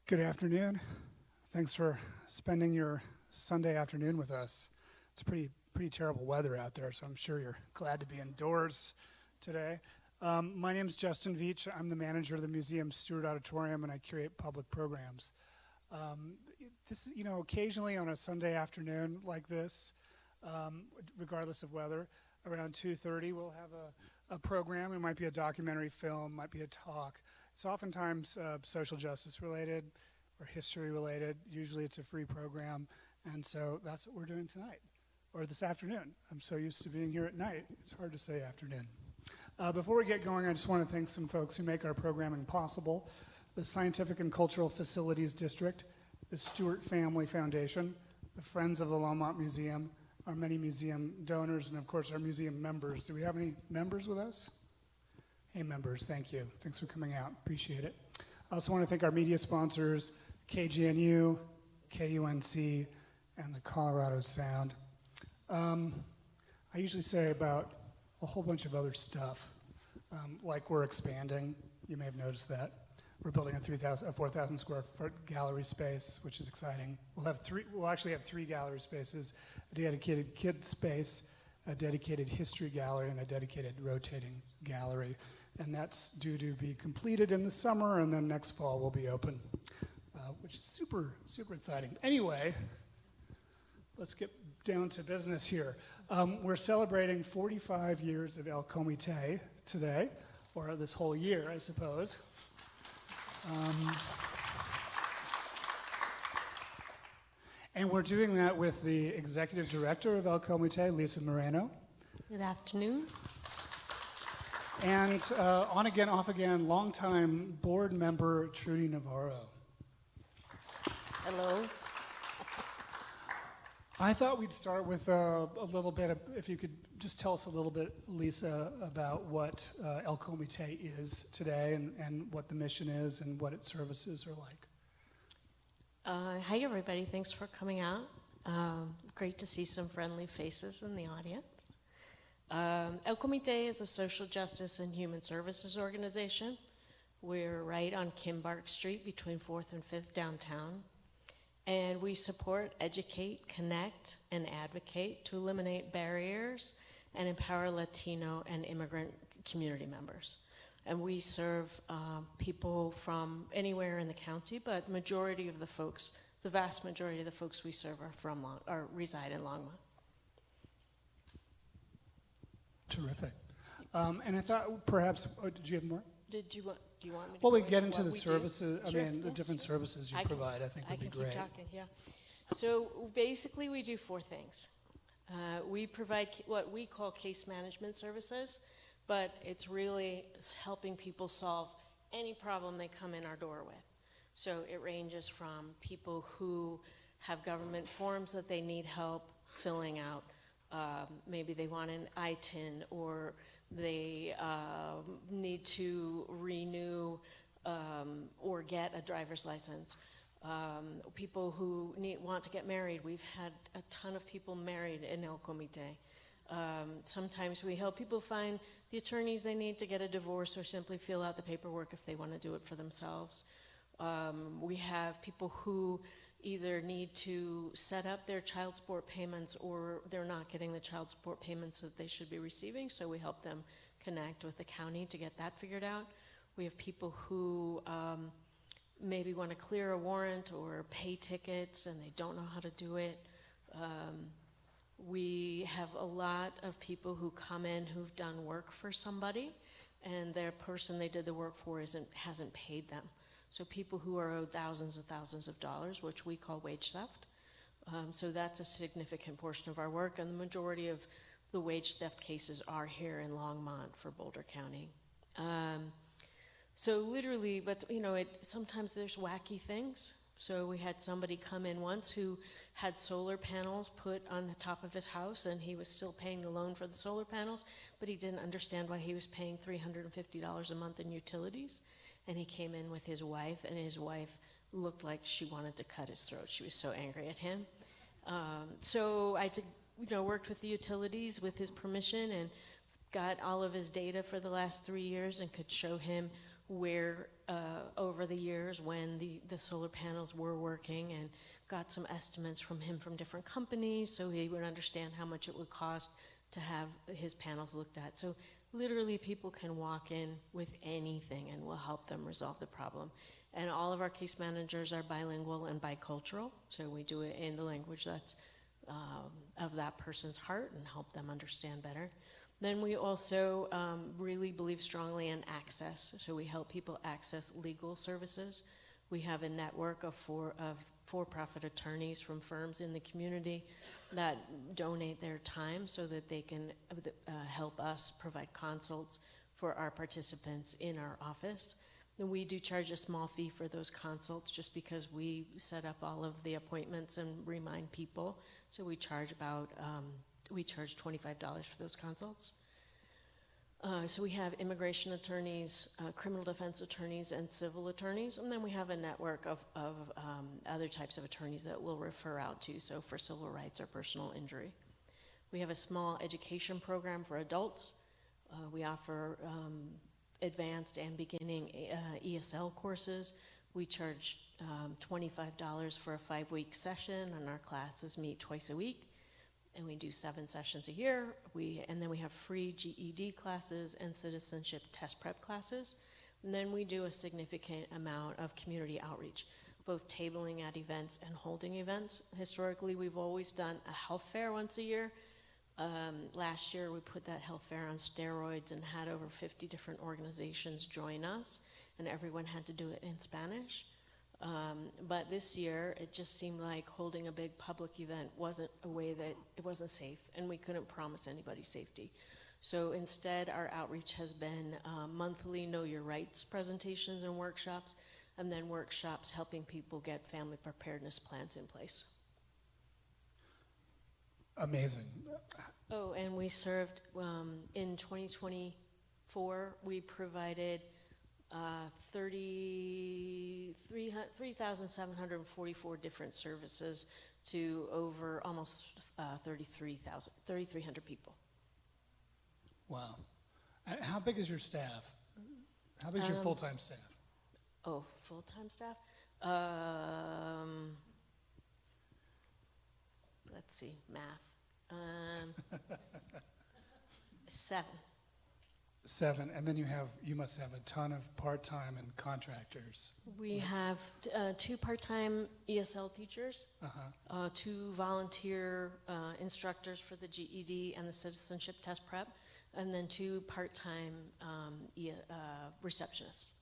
Good afternoon. Thanks for spending your Sunday afternoon with us. It's pretty terrible weather out there, so I'm sure you're glad to be indoors today. My name is Justin Veach. I'm the manager of the museum's Stewart Auditorium, and I curate public programs. Occasionally on a Sunday afternoon like this, regardless of weather, around 2:30, we'll have a program. It might be a documentary film, might be a talk. It's oftentimes social justice related or history related. Usually it's a free program, and so that's what we're doing tonight, or this afternoon. I'm so used to being here at night, it's hard to say afternoon. Before we get going, I just want to thank some folks who make our programming possible: the Scientific and Cultural Facilities District, the Stewart Family Foundation, the Friends of the Longmont Museum, our many museum donors, and of course our museum members. Do we have any members with us? Hey members, thank you. Thanks for coming out, appreciate it. I also want to thank our media sponsors, KGNU, KUNC, and the Colorado Sound. I usually say about a whole bunch of other stuff, like we're expanding. You may have noticed that. We're building a 4,000 square foot gallery space, which is exciting. We'll actually have three gallery spaces: a dedicated kids space, a dedicated history gallery, and a dedicated rotating gallery. And that's due to be completed in the summer, and then next fall will be open, which is super exciting. Anyway, let's get down to business here. We're celebrating 45 years of El Comité today, or this whole year, I suppose. And we're doing that with the executive director of El Comité, Lisa Moreno. Good afternoon. And on again, off again, longtime board member Trudy Navarro. Hello. I thought we'd start with a little bit of, if you could just tell us a little bit, Lisa, about what El Comité is today and what the mission is and what its services are like. Hi, everybody. Thanks for coming out. Great to see some friendly faces in the audience. El Comité is a social justice and human services organization. We're right on Kimbark Street between 4th and 5th downtown. And we support, educate, connect, and advocate to eliminate barriers and empower Latino and immigrant community members. And we serve people from anywhere in the county, but the vast majority of the folks we serve are reside in Longmont. Terrific. And I thought perhaps, did you have more? Do you want me to Well, go we get into what the we services, do? Sure, the different services you provide, I think would be great. I can keep talking, yeah. So basically we do four things. We provide what we call case management services, but it's really helping people solve any problem they come in our door with. So it ranges from people who have government forms that they need help filling out. Maybe they want an ITIN, or they need to renew or get a driver's license. People who want to get married. We've had a ton of people married in El Comité. Sometimes we help people find the attorneys they need to get a divorce, or simply fill out the paperwork if they want to do it for themselves. We have people who either need to set up their child support payments, or they're not getting the child support payments that they should be receiving, so we help them connect with the county to get that figured out. We have people who maybe want to clear a warrant or pay tickets and they don't know how to do it. We have a lot of people who come in who've done work for somebody, and their person they did the work for hasn't paid them. So people who are owed thousands and thousands of dollars, which we call wage theft. So that's a significant portion of our work, and the majority of the wage theft cases are here in Longmont for Boulder County. So literally, but sometimes there's wacky things. So we had somebody come in once who had solar panels put on the top of his house, and he was still paying the loan for the solar panels, but he didn't understand why he was paying $350 a month in utilities. And he came in with his wife, and his wife looked like she wanted to cut his throat. She was so angry at him. So I worked with the utilities with his permission and got all of his data for the last 3 years and could show him where over the years when the solar panels were working, and got some estimates from him from different companies so he would understand how much it would cost to have his panels looked at. So literally people can walk in with anything and we'll help them resolve the problem. And all of our case managers are bilingual and bicultural, so we do it in the language that's of that person's heart and help them understand better. Then we also really believe strongly in access, so we help people access legal services. We have a network of for-profit attorneys from firms in the community that donate their time so that they can help us provide consults for our participants in our office. And we do charge a small fee for those consults just because we set up all of the appointments and remind people. So we charge $25 for those consults. So we have immigration attorneys, criminal defense attorneys, and civil attorneys, and then we have a network of other types of attorneys that we'll refer out to, so for civil rights or personal injury. We have a small education program for adults. We offer advanced and beginning ESL courses. We charge $25 for a 5-week session, and our classes meet twice a week. And we do 7 sessions a year. And then we have free GED classes and citizenship test prep classes. And then we do a significant amount of community outreach, both tabling at events and holding events. Historically, we've always done a health fair once a year. Last year, we put that health fair on steroids and had over 50 different organizations join us, and everyone had to do it in Spanish. But this year, it just seemed like holding a big public event wasn't a way that it wasn't safe, and we couldn't promise anybody safety. So instead, our outreach has been monthly Know Your Rights presentations and workshops, and then workshops helping people get family preparedness plans in place. Amazing. Oh, and we served, in 2024, we provided 3,744 different services to over almost 3,300 people. Wow. And how big is your staff? How big is your full-time staff? Oh, full-time staff? Let's see, math. 7. 7, and then you must have a ton of part-time and contractors. We have 2 part-time ESL teachers, 2 volunteer instructors for the GED and the citizenship test prep, and then 2 part-time receptionists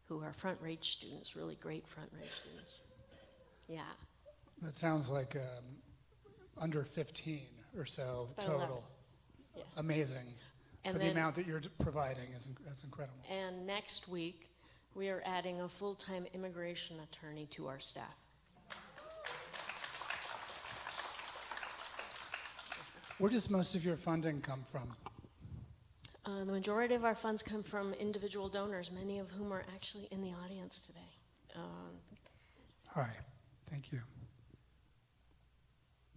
who are front-range students, really great front-range students. Yeah. That sounds like under 15 or so total. 11. Yeah. Amazing. And for the then- amount that you're providing, that's incredible. And next week, we are adding a full-time immigration attorney to our staff. Where does most of your funding come from? The majority of our funds come from individual donors, many of whom are actually in the audience today. All right, thank you.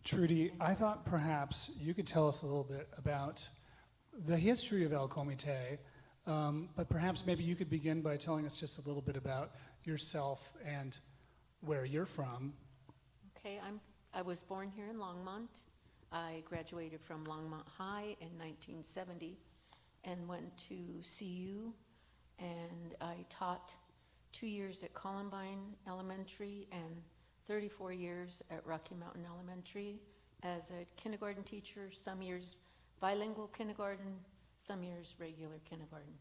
Trudy, I thought perhaps you could tell us a little bit about the history of El Comité, but perhaps maybe you could begin by telling us just a little bit about yourself and where you're from. Okay, I was born here in Longmont. I graduated from Longmont High in 1970 and went to CU, and I taught 2 years at Columbine Elementary and 34 years at Rocky Mountain Elementary as a kindergarten teacher, some years bilingual kindergarten, some years regular kindergarten.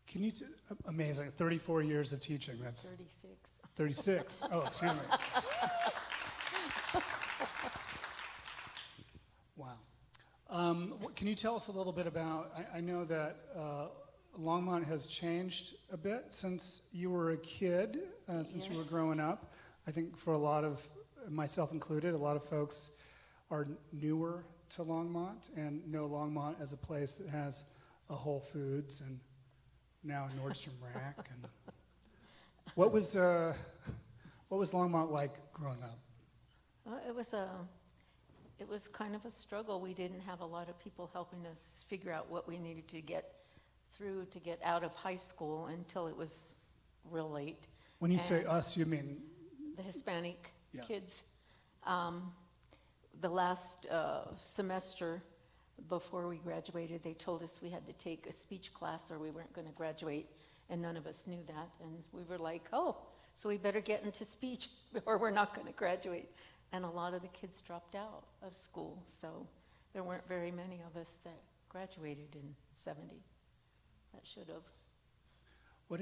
Can you, amazing, 34 years of teaching, that's 36. 36, oh, excuse me. Wow. Can you tell us a little bit about, I know that Longmont has changed a bit since you were a kid, since you were Yes. growing up. I think for a lot of, myself included, a lot of folks are newer to Longmont and know Longmont as a place that has a Whole Foods and now a Nordstrom Rack. And what was Longmont like growing up? It was kind of a struggle. We didn't have a lot of people helping us figure out what we needed to get through to get out of high school until it was real late. When you say And- us, you mean, The Hispanic Yeah. kids. The last semester before we graduated, they told us we had to take a speech class or we weren't going to graduate, and none of us knew that. And we were like, oh, so we better get into speech or we're not going to graduate. And a lot of the kids dropped out of school, so there weren't very many of us that graduated in 70. That should have. what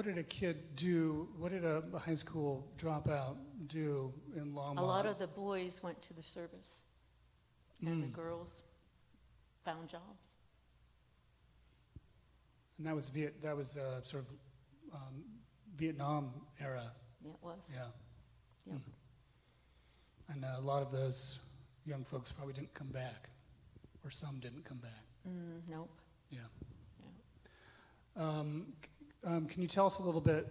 did a kid do, what did a high school dropout do in Longmont? A lot of the boys went to the service, and the Mm. girls found jobs. And that was sort of Vietnam era, Yeah, it was. yeah. Yep. And a lot of those young folks probably didn't come back, or some didn't come back, Nope. yeah. Yeah. Can you tell us a little bit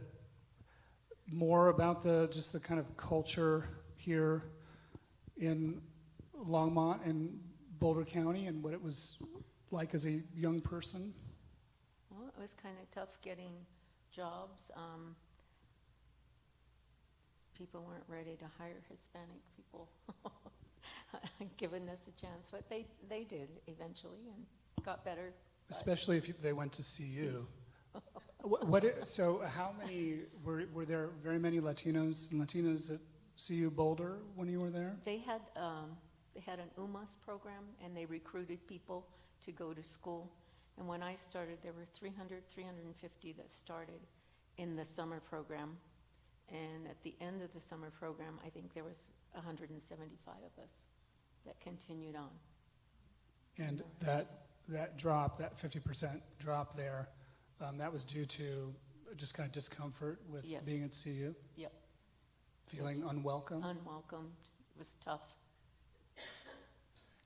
more about just the kind of culture here in Longmont and Boulder County and what it was like as a young person? Well, it was kind of tough getting jobs. People weren't ready to hire Hispanic people, giving us a chance, but they did eventually and got better. But Especially if they went to see you. So how many, were there very many Latinos and Latinas at CU Boulder when you were there? They had an UMAS program, and they recruited people to go to school. And when I started, there were 350 that started in the summer program. And at the end of the summer program, I think there was 175 of us that continued on. And that drop, that 50% drop there, that was due to just kind of discomfort with Yes. being at CU? Yep. Feeling unwelcome? Unwelcomed. It was tough.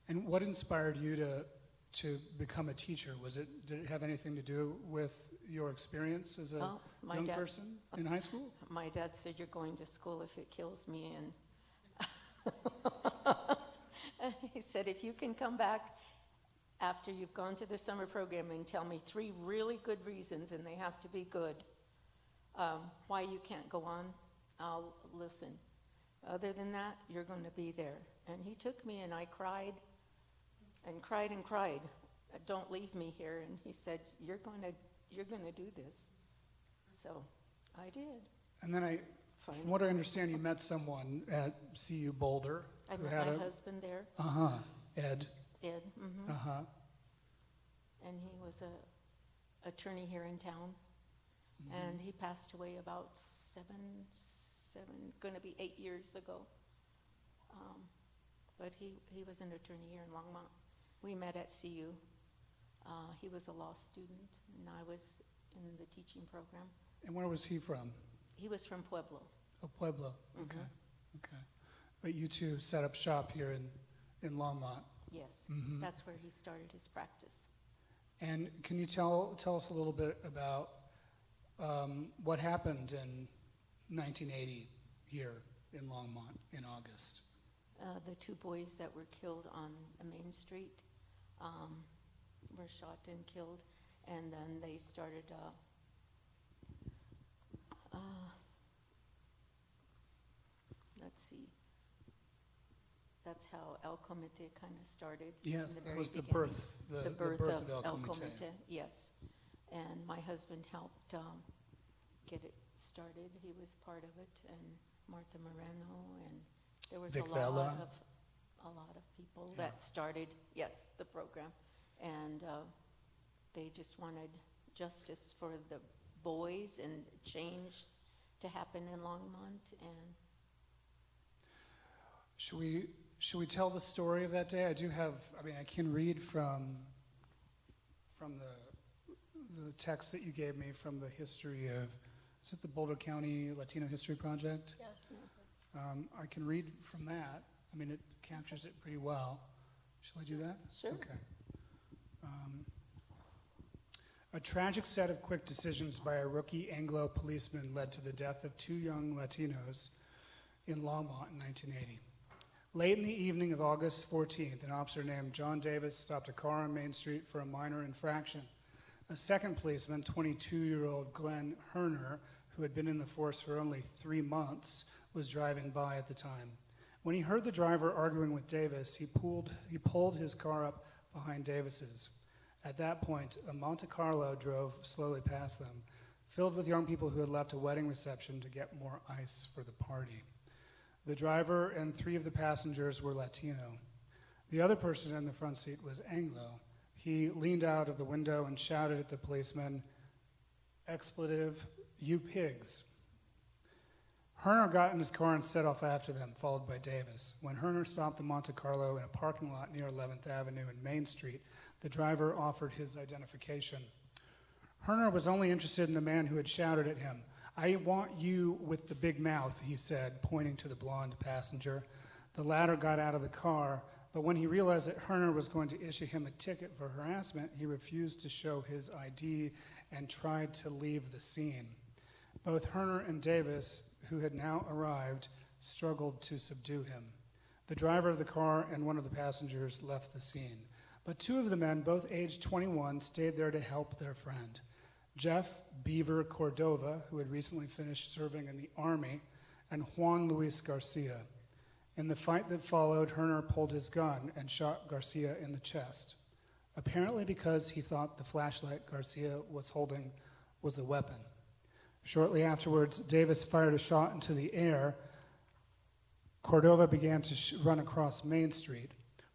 And what inspired you to become a teacher? Did it have anything to do with your experience as a Oh, my young dad- person in high school? My dad said, "You're going to school if it kills me." And he said, "If you can come back after you've gone to the summer program and tell me 3 really good reasons, and they have to be good, why you can't go on, I'll listen. Other than that, you're going to be there." And he took me, and I cried and cried and cried. "Don't leave me here." And he said, you're going to do this." So I did. And then from Finally. what I understand, you met someone at CU Boulder I who met had my husband there, Ed. Ed, Uh-huh. and he was a attorney here in town. And he passed away about gonna be 8 years ago. But he was an attorney here in Longmont. We met at CU. He was a law student, and I was in the teaching program. And where was he from? He was from Pueblo. Oh, Pueblo. Okay. Okay. But you two set up shop here in Longmont. Yes, Mhm. that's where he started his practice. And can you tell us a little bit about what happened in 1980 here in Longmont in August? The 2 boys that were killed on Main Street were shot and killed, and then they started, let's see, that's how El Comité kind of started. in Yes, the that very was the beginning. birth, The birth of El El Comité. Comité, yes. And my husband helped get it started. He was part of it, and Martha Moreno, and there was Vic a Vela. lot of people Yeah. that started, yes, the program. And they just wanted justice for the boys and change to happen in Longmont. And Should we tell the story of that day? I can read from the text that you gave me from the history of, is it the Boulder County Latino History Project? yeah, I can read from that. I mean, it captures it pretty well. Shall I do that? sure. Okay. A tragic set of quick decisions by a rookie Anglo policeman led to the death of 2 young Latinos in Longmont in 1980. Late in the evening of August 14th, an officer named John Davis stopped a car on Main Street for a minor infraction. A second policeman, 22-year-old Glenn Herner, who had been in the force for only 3 months, was driving by at the time. When he heard the driver arguing with Davis, he pulled his car up behind Davis's. At that point, a Monte Carlo drove slowly past them, filled with young people who had left a wedding reception to get more ice for the party. The driver and 3 of the passengers were Latino. The other person in the front seat was Anglo. He leaned out of the window and shouted at the policeman, "Expletive, you pigs." Herner got in his car and set off after them, followed by Davis. When Herner stopped the Monte Carlo in a parking lot near 11th Avenue and Main Street, the driver offered his identification. Herner was only interested in the man who had shouted at him. "I want you with the big mouth," he said, pointing to the blonde passenger. The latter got out of the car, but when he realized that Herner was going to issue him a ticket for harassment, he refused to show his ID and tried to leave the scene. Both Herner and Davis, who had now arrived, struggled to subdue him. The driver of the car and one of the passengers left the scene. But 2 of the men, both aged 21, stayed there to help their friend. Jeff Beaver Cordova, who had recently finished serving in the Army, and Juan Luis Garcia. In the fight that followed, Herner pulled his gun and shot Garcia in the chest, apparently because he thought the flashlight Garcia was holding was a weapon. Shortly afterwards, Davis fired a shot into the air. Cordova began to run across Main Street.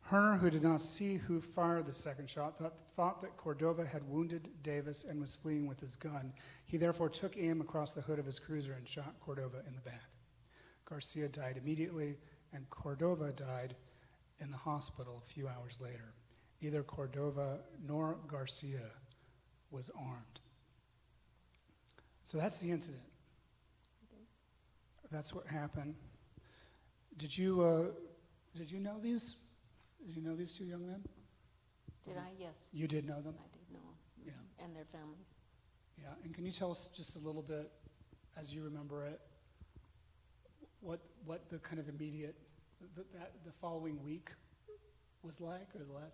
Herner, who did not see who fired the second shot, thought that Cordova had wounded Davis and was fleeing with his gun. He therefore took aim across the hood of his cruiser and shot Cordova in the back. Garcia died immediately, and Cordova died in the hospital a few hours later. Neither Cordova nor Garcia was armed. So that's the incident. That's what happened. Did you know these? Did you know these 2 young men? Did I? Yes, You did know them? I did know them. Yeah. And their families. Yeah. And can you tell us just a little bit, as you remember it, what the kind of immediate, the following week was like, or the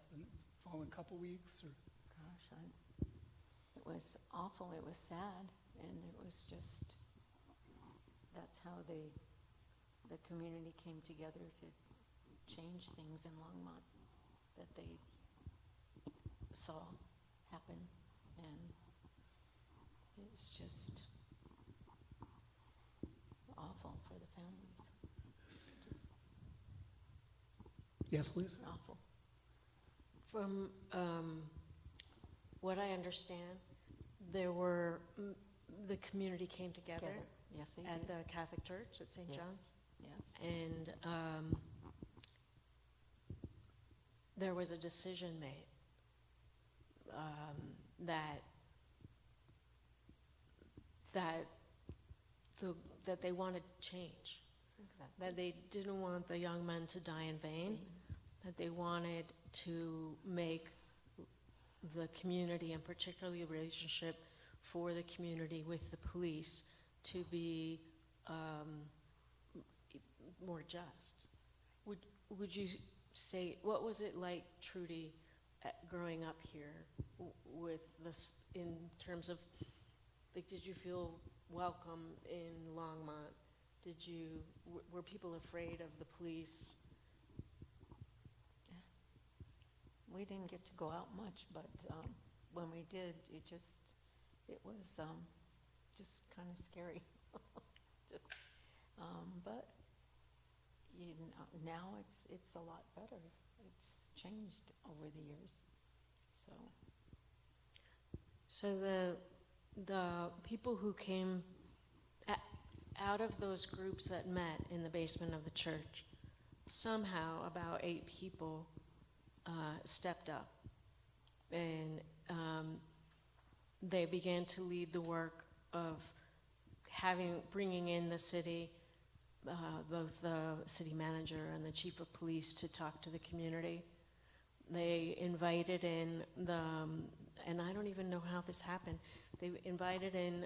following couple weeks? Or? Gosh, it was awful. It was sad, and it was just, that's how the community came together to change things in Longmont that they saw happen, and it's just awful for the families. Just Yes, please. awful. From what I understand, there were, the community came together Yes, they at did. the Catholic Church at St. Yes. John's. Yes. And there was a decision made that they wanted change, Exactly. that they didn't want the young men to die in vain, that they wanted to make the community, and particularly the relationship for the community with the police, to be more just. Would you say, what was it like, Trudy, growing up here with this, in terms of, like, did you feel welcome in Longmont? Were people afraid of the police? We didn't get to go out much, but when we did, it was just kind of scary. But now it's a lot better. It's changed over the years. So the people who came out of those groups that met in the basement of the church, somehow about 8 people stepped up, and they began to lead the work of bringing in the city, both the city manager and the chief of police, to talk to the community. They invited in and I don't even know how this happened, they invited in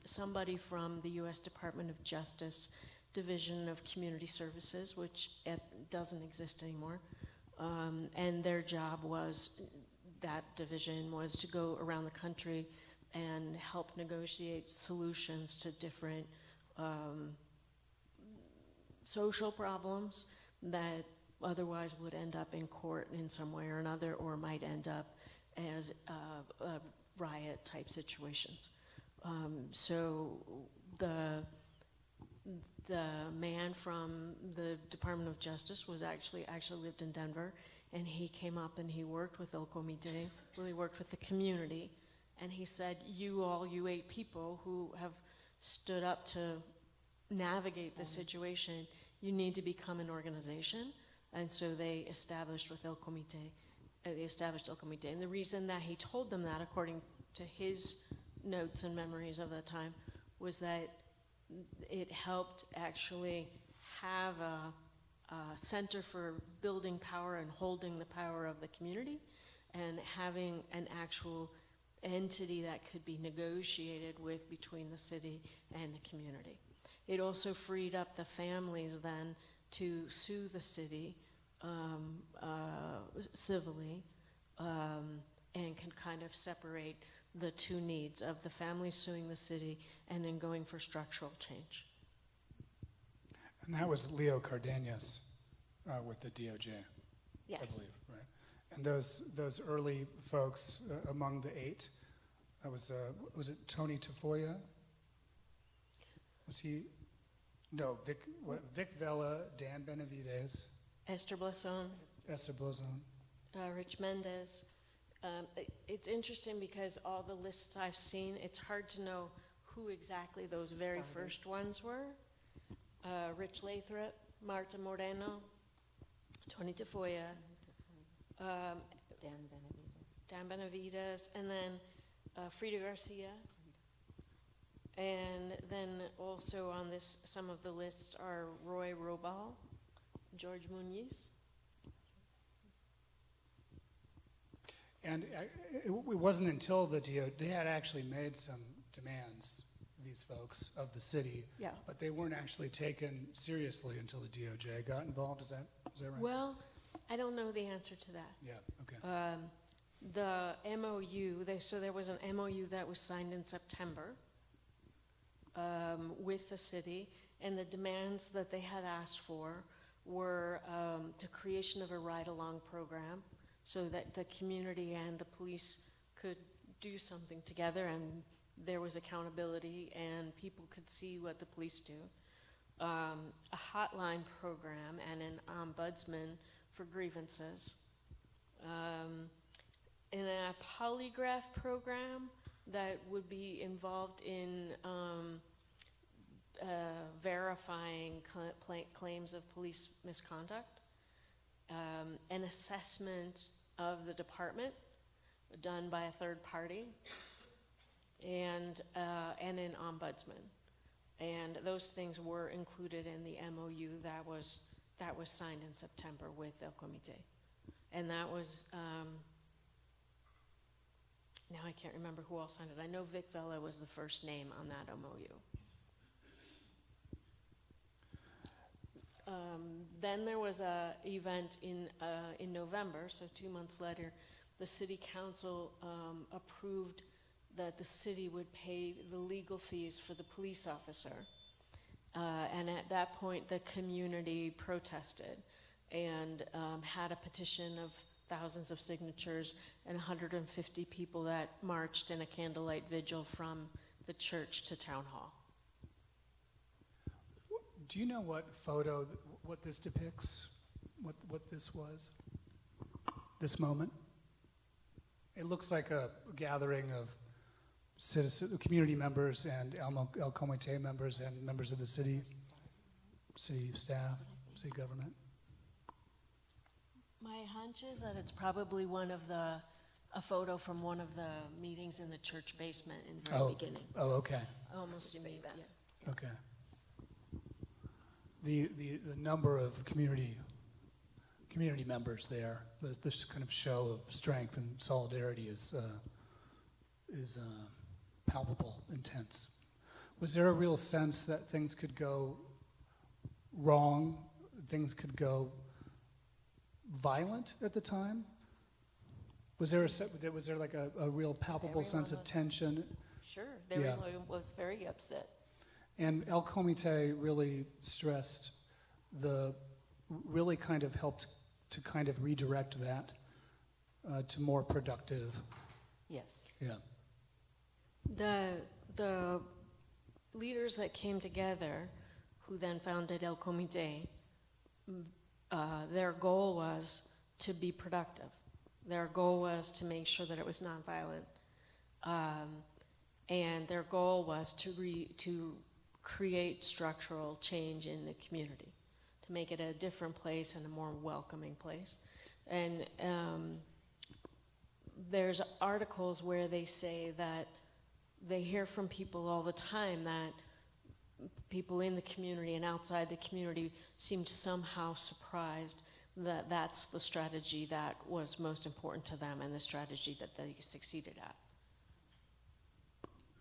somebody from the U.S. Department of Justice Division of Community Services, which doesn't exist anymore. And their job was, that division was to go around the country and help negotiate solutions to different social problems that otherwise would end up in court in some way or another, or might end up as riot type situations. So the man from the Department of Justice was actually lived in Denver, and he came up and he worked with El Comité, really worked with the community, and he said, you 8 people who have stood up to navigate the situation, you need to become an organization. And so they established El Comité. And the reason that he told them that, according to his notes and memories of the time, was that it helped actually have a center for building power and holding the power of the community, and having an actual entity that could be negotiated with between the city and the community. It also freed up the families then to sue the city civilly, and can kind of separate the two needs of the family suing the city and then going for structural change. And that was Leo Cardenas with the DOJ, Yes. I believe, right? And those early folks among the 8, was it Tony Tafoya? Was he? No, Vic Vela, Dan Benavides, Esther Blasson, Esther Blazon. Rich Mendez. It's interesting because all the lists I've seen, it's hard to know who exactly those very first ones were. Rich Lathrop, Marta Moreno, Tony Tafoya, Dan Benavides, and then Frida Garcia. And then also on this, some of the lists are Roy Robal, George Muniz. And it wasn't until the they had actually made some demands, these folks, of the city, Yeah. but they weren't actually taken seriously until the DOJ got involved. Is that right? Well, I don't know the answer to that. Yeah, okay. The MOU, so there was an MOU that was signed in September with the city, and the demands that they had asked for were the creation of a ride-along program so that the community and the police could do something together, and there was accountability and people could see what the police do. A hotline program and an ombudsman for grievances. And a polygraph program that would be involved in verifying claims of police misconduct. An assessment of the department done by a third party, and an ombudsman. And those things were included in the MOU that was signed in September with El Comité. And that was, now I can't remember who else signed it. I know Vic Vela was the first name on that MOU. Then there was a event in November, so 2 months later, the city council approved that the city would pay the legal fees for the police officer. And at that point, the community protested and had a petition of thousands of signatures and 150 people that marched in a candlelight vigil from the church to town hall. Do you know what photo, what this depicts? What this was? This moment? It looks like a gathering of citizen, community members and El Comité members and members of the city staff, city government. My hunch is that it's probably a photo from one of the meetings in the church basement in the very beginning. Oh, okay. Almost immediate, yeah. Okay. The number of community members there, this kind of show of strength and solidarity is palpable, intense. Was there a real sense that things could go wrong, things could go violent at the time? Was there like a real palpable sense of Everyone tension? Sure, Yeah. everyone was very upset. And El Comité really stressed really kind of helped to kind of redirect that to more productive, Yes. yeah. The leaders that came together, who then founded El Comité, their goal was to be productive. Their goal was to make sure that it was nonviolent, and their goal was to create structural change in the community, to make it a different place and a more welcoming place. And there's articles where they say that they hear from people all the time that people in the community and outside the community seemed somehow surprised that that's the strategy that was most important to them and the strategy that they succeeded at.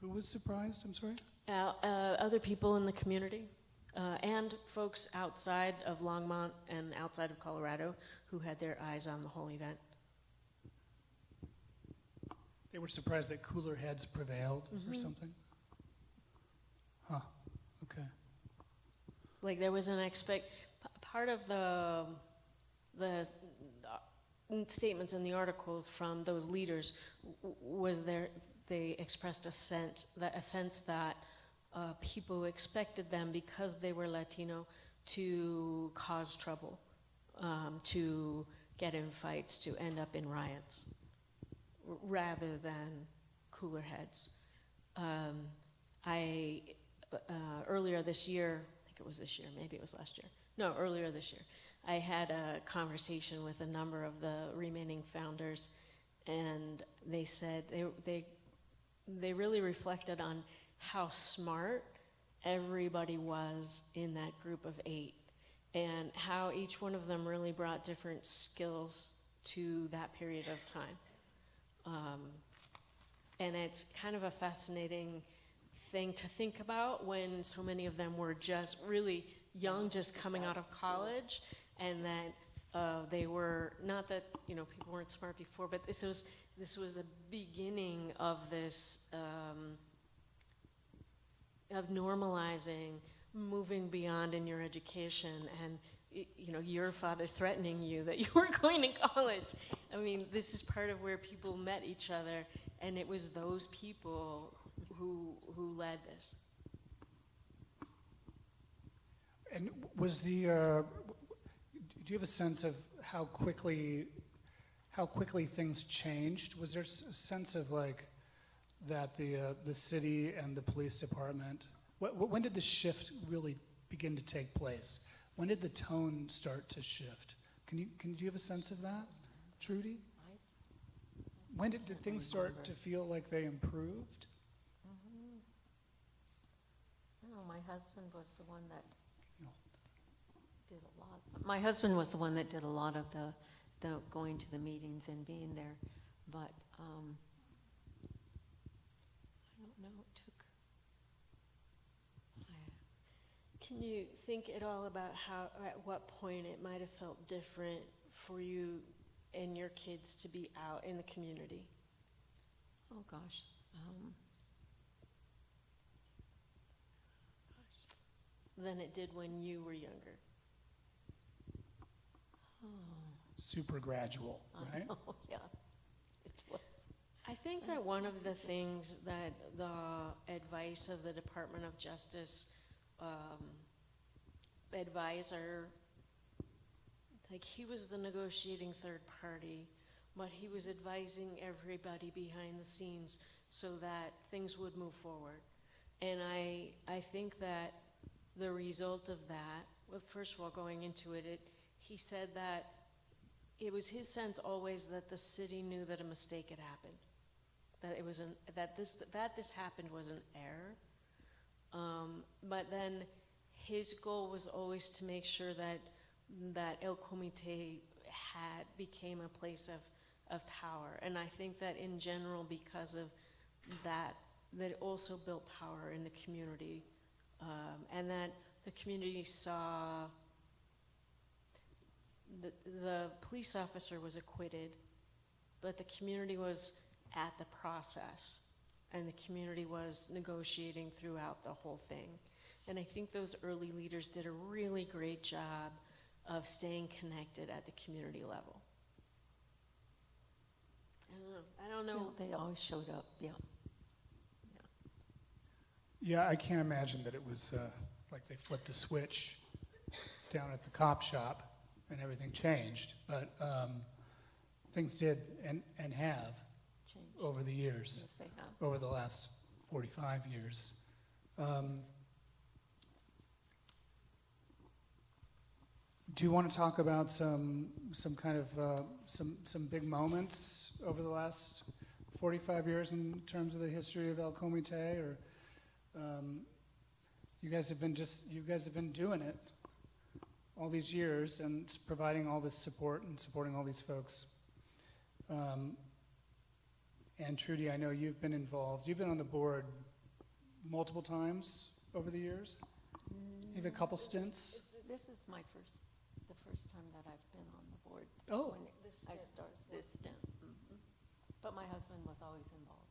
Who was surprised, I'm sorry? Other people in the community and folks outside of Longmont and outside of Colorado who had their eyes on the whole event. They were surprised that cooler heads prevailed or something? Huh, okay. Like there was an part of the statements in the articles from those leaders was they expressed a sense that people expected them, because they were Latino, to cause trouble, to get in fights, to end up in riots, rather than cooler heads. Earlier this year, I think it was this year, maybe it was last year. No, earlier this year, I had a conversation with a number of the remaining founders, and they said they really reflected on how smart everybody was in that group of 8, and how each one of them really brought different skills to that period of time. And it's kind of a fascinating thing to think about when so many of them were just really young, just coming out of college, and that they were, not that people weren't smart before, but this was a beginning of this of normalizing, moving beyond in your education, and your father threatening you that you weren't going to college. I mean, this is part of where people met each other, and it was those people who led this. And was do you have a sense of how quickly things changed? Was there a sense of like that the city and the police department, when did the shift really begin to take place? When did the tone start to shift? Do you have a sense of that, Trudy? When did things start to feel like they improved? No, my husband was the one that did a lot. My husband was the one that did a lot of the going to the meetings and being there, but I don't know. It took. Can you think at all about at what point it might have felt different for you and your kids to be out in the community? Oh gosh. Than it did when you were younger? Super gradual, right? Oh yeah, it was. I think that one of the things that the advice of the Department of Justice advisor, like he was the negotiating third party, but he was advising everybody behind the scenes so that things would move forward. And I think that the result of that, well, first of all, going into it, he said that it was his sense always that the city knew that a mistake had happened, that it was that this happened was an error, but then his goal was always to make sure that El Comité became a place of power. And I think that in general, because of that it also built power in the community, and that the community saw the police officer was acquitted, but the community was at the process, and the community was negotiating throughout the whole thing. And I think those early leaders did a really great job of staying connected at the community level. I don't know. They always showed up, yeah. Yeah, I can't imagine that it was like they flipped a switch down at the cop shop and everything changed, but things did and have Change. over the years, Yes, they have. over the last 45 years. Do you want to talk about some kind of some big moments over the last 45 years in terms of the history of El Comité, or you guys have been doing it all these years and providing all this support and supporting all these folks. And Trudy, I know you've been involved. You've been on the board multiple times over the years. You've had a couple stints. This is the first time that I've been on the board. Oh. When I started this stint. Mhm. But my husband was always involved.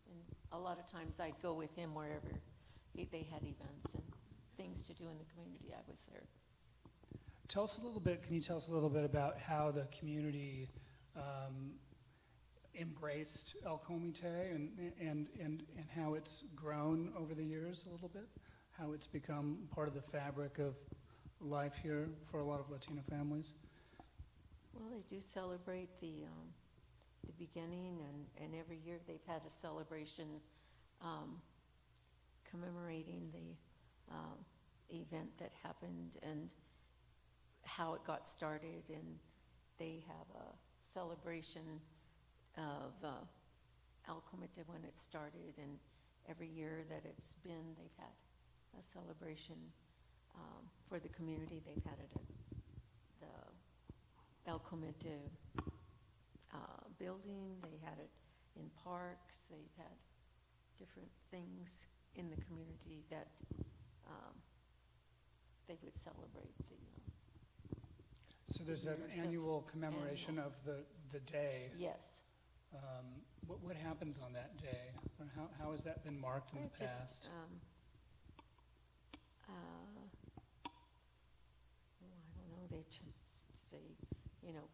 And a lot of times I'd go with him wherever they had events and things to do in the community. I was there. Tell us a little bit, can you tell us a little bit about how the community embraced El Comité and how it's grown over the years a little bit? How it's become part of the fabric of life here for a lot of Latino families? Well, they do celebrate the beginning, and every year they've had a celebration commemorating the event that happened and how it got started, and they have a celebration of El Comité when it started, and every year that it's been, they've had a celebration for the community. They've had it at the El Comité building, they had it in parks, they've had different things in the community that they would celebrate the So there's an years of annual commemoration of the day. yes. What happens on that day? Or how has that been marked in the past? I don't know, they just say,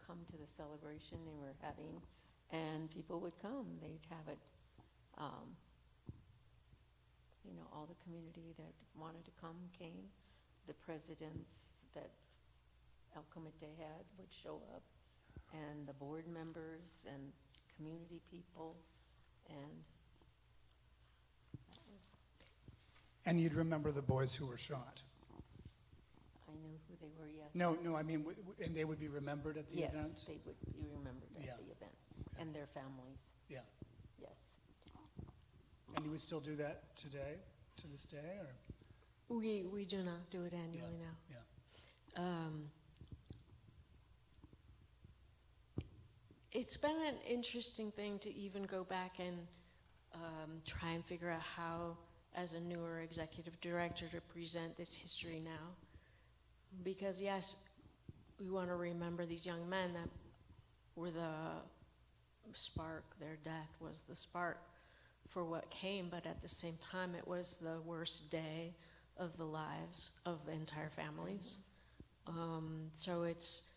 come to the celebration they were having, and people would come. They'd have it, all the community that wanted to come came. The presidents that El Comité had would show up, and the board members and community people, and that was, And you'd remember the boys who were shot? I knew who they were, yes. No, I mean, and they would be remembered at the event? Yes, they would be remembered Yeah. at the event, and their families, Yeah. yes. And you would still do that today, to this day, or? We do not do it annually now. Yeah. It's been an interesting thing to even go back and try and figure out how, as a newer executive director, to present this history now. Because yes, we want to remember these young men that were the spark, their death was the spark for what came, but at the same time it was the worst day of the lives of the entire families. So it's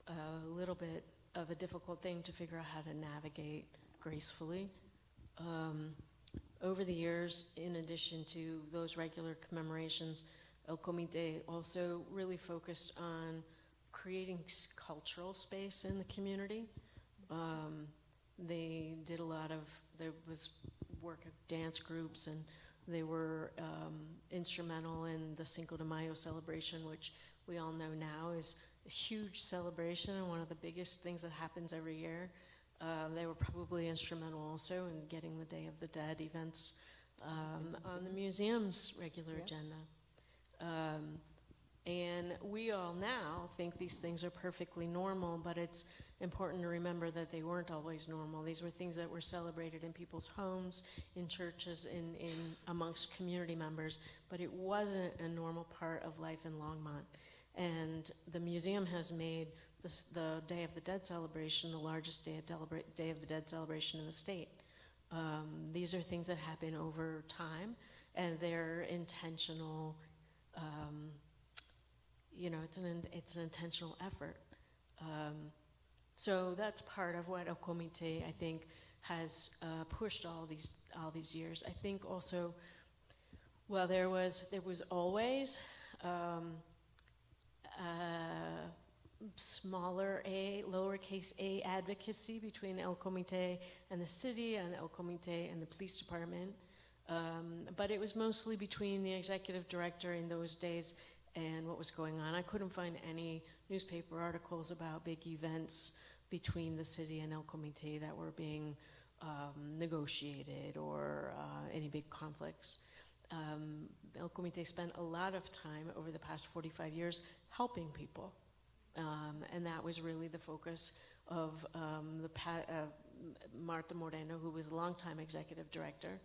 a little bit of a difficult thing to figure out how to navigate gracefully. Over the years, in addition to those regular commemorations, El Comité also really focused on creating cultural space in the community. They did a lot of, there was work of dance groups, and they were instrumental in the Cinco de Mayo celebration, which we all know now is a huge celebration and one of the biggest things that happens every year. They were probably instrumental also in getting the Day of the Dead events on the museum's regular agenda. And we all now think these things are perfectly normal, but it's important to remember that they weren't always normal. These were things that were celebrated in people's homes, in churches, in amongst community members, but it wasn't a normal part of life in Longmont. And the museum has made this, the Day of the Dead celebration the largest Day of the Dead celebration in the state. These are things that happen over time, and they're intentional. It's an intentional effort. So that's part of what El Comité, I think, has pushed all these years. I think also, well, there was always smaller a, lowercase a advocacy between El Comité and the city, and El Comité and the police department. But it was mostly between the executive director in those days and what was going on. I couldn't find any newspaper articles about big events between the city and El Comité that were being negotiated, or any big conflicts. El Comité spent a lot of time over the past 45 years helping people. And that was really the focus of Martha Moreno, who was a longtime executive director,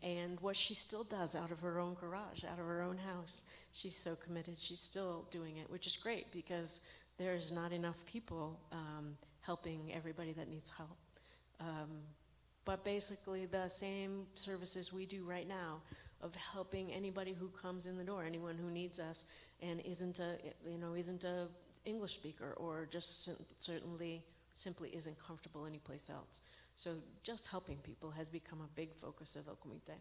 and what she still does out of her own garage, out of her own house. She's so committed. She's still doing it, which is great because there's not enough people helping everybody that needs help. But basically the same services we do right now of helping anybody who comes in the door, anyone who needs us and isn't a English speaker, or just simply isn't comfortable anyplace else. So just helping people has become a big focus of El Comité.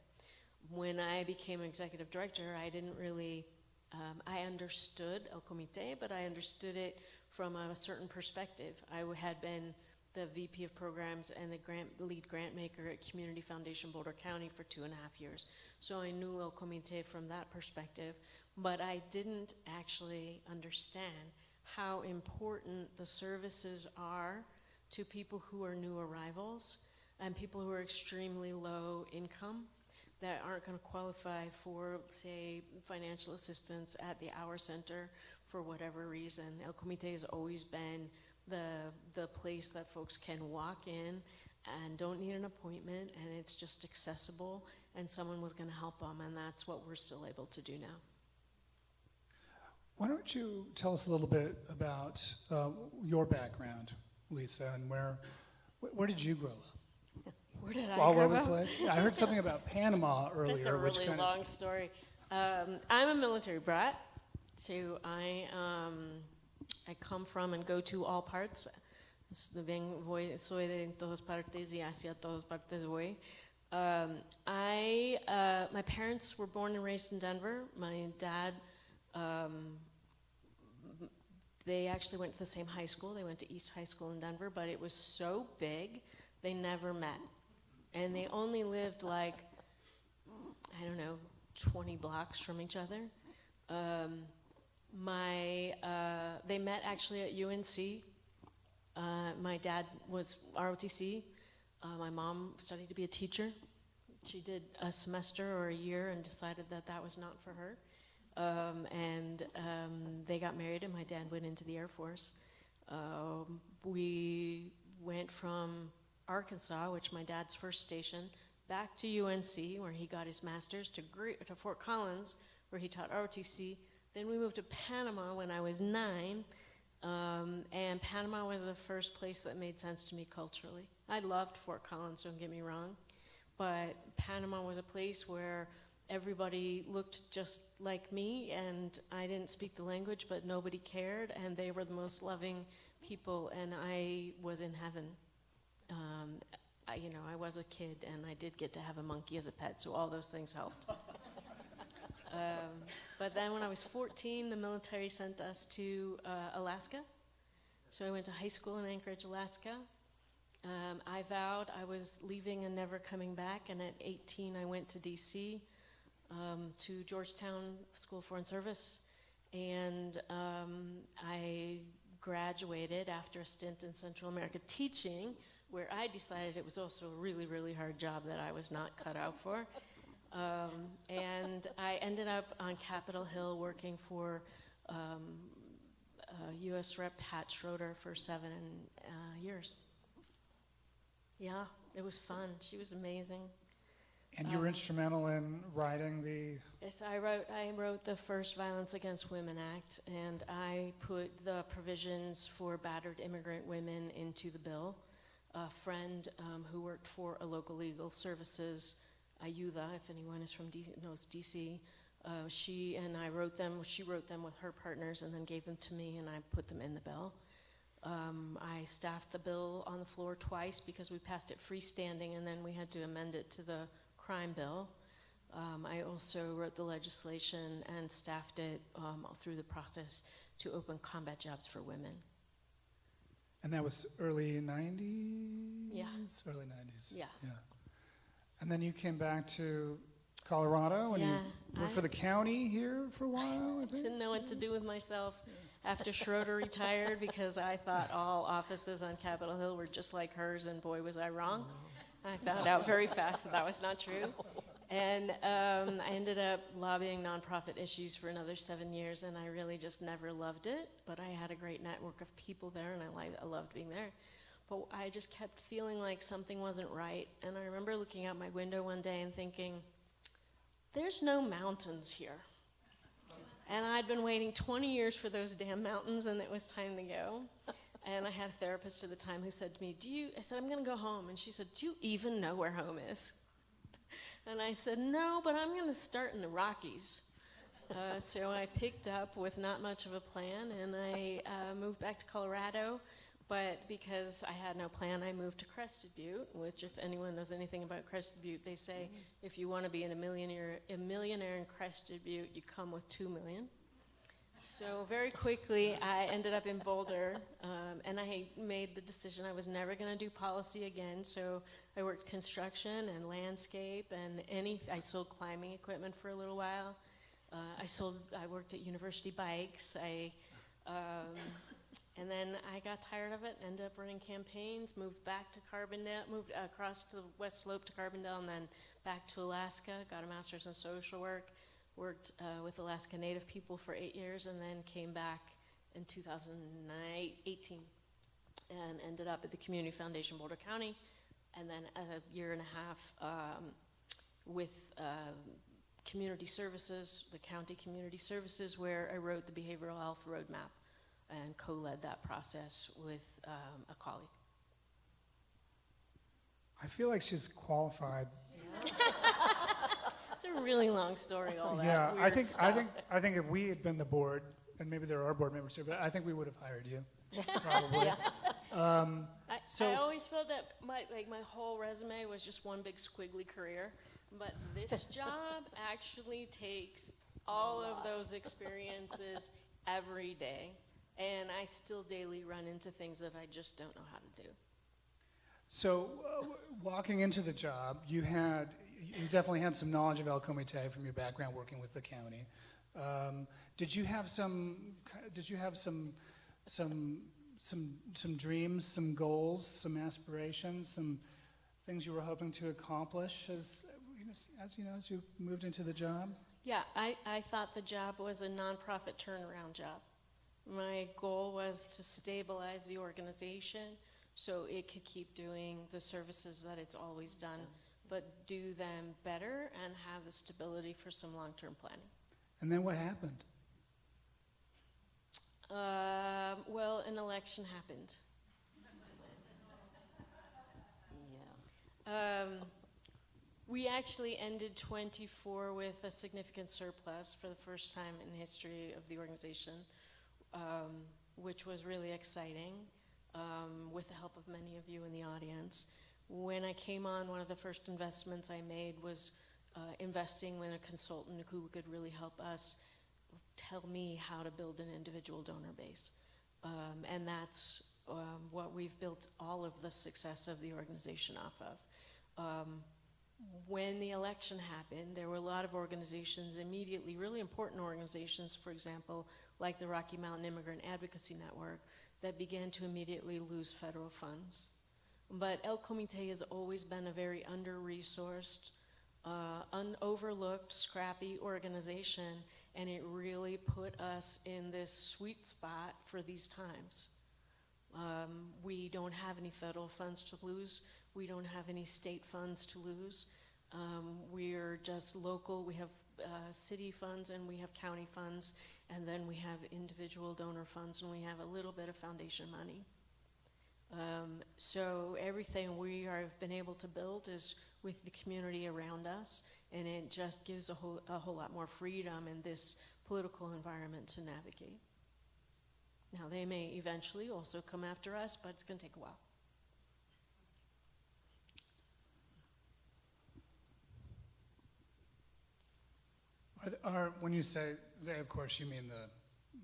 When I became executive director, I didn't really, I understood El Comité, but I understood it from a certain perspective. I had been the VP of programs and the lead grant maker at Community Foundation Boulder County for 2.5 years. So I knew El Comité from that perspective, but I didn't actually understand how important the services are to people who are new arrivals and people who are extremely low income that aren't going to qualify for, say, financial assistance at the Hour Center for whatever reason. El Comité has always been the place that folks can walk in and don't need an appointment, and it's just accessible, and someone was going to help them, and that's what we're still able to do now. Why don't you tell us a little bit about your background, Lisa, and where did you grow up? Where did I All grow over the up? place? Yeah, I heard something about Panama earlier. That's a which really kind long story. I'm a military brat, so I come from and go to all parts. Soy de todas partes y hacia todas partes voy. My parents were born and raised in Denver. My dad, they actually went to the same high school. They went to East High School in Denver, but it was so big, they never met. And they only lived 20 blocks from each other. They met actually at UNC. My dad was ROTC. My mom studied to be a teacher. She did a semester or a year and decided that was not for her. They got married, and my dad went into the Air Force. We went from Arkansas, which my dad's first station, back to UNC, where he got his master's, to Fort Collins, where he taught ROTC. Then we moved to Panama when I was 9, and Panama was the first place that made sense to me culturally. I loved Fort Collins, don't get me wrong, but Panama was a place where everybody looked just like me, and I didn't speak the language, but nobody cared, and they were the most loving people, and I was in heaven. I was a kid, and I did get to have a monkey as a pet, so all those things helped. But then when I was 14, the military sent us to Alaska. So I went to high school in Anchorage, Alaska. I vowed I was leaving and never coming back, and at 18 I went to DC, to Georgetown School of Foreign Service, and I graduated after a stint in Central America teaching, where I decided it was also a really, really hard job that I was not cut out for. And I ended up on Capitol Hill working for U.S. Rep. Pat Schroeder for 7 years. Yeah, it was fun. She was amazing. And you were instrumental in writing the, Yes, I wrote the first Violence Against Women Act, and I put the provisions for battered immigrant women into the bill. A friend who worked for a local legal services, Ayuda, if anyone is from knows DC, she and I wrote them. She wrote them with her partners and then gave them to me, and I put them in the bill. I staffed the bill on the floor twice because we passed it freestanding, and then we had to amend it to the crime bill. I also wrote the legislation and staffed it through the process to open combat jobs for women. and that was early 90s? Yeah. Early 90s. Yeah. And then you came back to Colorado, and Yeah, you worked for the county here for a while, I think? Didn't know what to do with myself after Schroeder retired because I thought all offices on Capitol Hill were just like hers, and boy, was I wrong. I found out very fast that was not true. And I ended up lobbying nonprofit issues for another 7 years, and I really just never loved it. But I had a great network of people there, and I loved being there. But I just kept feeling like something wasn't right. And I remember looking out my window one day and thinking, there's no mountains here. And I'd been waiting 20 years for those damn mountains, and it was time to go. And I had a therapist at the time who said to me, I said, I'm going to go home. And she said, do you even know where home is? And I said, no, but I'm going to start in the Rockies. So I picked up with not much of a plan, and I moved back to Colorado. But because I had no plan, I moved to Crested Butte, which if anyone knows anything about Crested Butte, they say if you want to be a millionaire in Crested Butte, you come with $2 million. So very quickly, I ended up in Boulder, and I made the decision I was never going to do policy again. So I worked construction and landscape, and I sold climbing equipment for a little while. I worked at University Bikes. And then I got tired of it, ended up running campaigns, moved back to Carbondale, moved across to the West Slope to Carbondale, and then back to Alaska, got a master's in social work, worked with Alaska Native people for 8 years, and then came back in 2018 and ended up at the Community Foundation Boulder County, and then a year and a half with community services, the county community services, where I wrote the behavioral health roadmap and co-led that process with a colleague. I feel like she's qualified. It's a really long story, all that Yeah, weird stuff. I think if we had been the board, and maybe there are board members here, but I think we would have hired you, probably. I always felt that my whole resume was just one big squiggly career, but this job actually takes all of those experiences every day, and I still daily run into things that I just don't know how to do. So, walking into the job, you definitely had some knowledge of El Comité from your background working with the county. Did you have some dreams, some goals, some aspirations, some things you were hoping to accomplish as you moved into the job? Yeah, I thought the job was a nonprofit turnaround job. My goal was to stabilize the organization so it could keep doing the services that it's always done, but do them better and have the stability for some long-term planning. And then what happened? Well, an election happened. Yeah. We actually ended 24 with a significant surplus for the first time in the history of the organization, which was really exciting, with the help of many of you in the audience. When I came on, one of the first investments I made was investing in a consultant who could really help us tell me how to build an individual donor base. And that's what we've built all of the success of the organization off of. When the election happened, there were a lot of organizations immediately, really important organizations, for example, like the Rocky Mountain Immigrant Advocacy Network, that began to immediately lose federal funds. But El Comité has always been a very under-resourced, overlooked, scrappy organization, and it really put us in this sweet spot for these times. We don't have any federal funds to lose. We don't have any state funds to lose. We're just local. We have city funds and we have county funds, and then we have individual donor funds, and we have a little bit of foundation money. So everything we have been able to build is with the community around us, and it just gives a whole lot more freedom in this political environment to navigate. Now, they may eventually also come after us, but it's going to take a while. When you say they, of course, you mean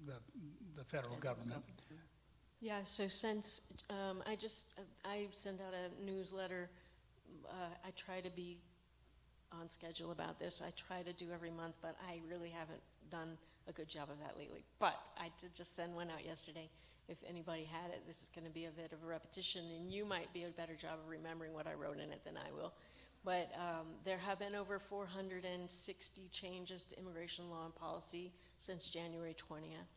the federal government. Yeah, so since I send out a newsletter, I try to be on schedule about this. I try to do every month, but I really haven't done a good job of that lately. But I did just send one out yesterday. If anybody had it, this is going to be a bit of a repetition, and you might be a better job of remembering what I wrote in it than I will. But there have been over 460 changes to immigration law and policy since January 20th.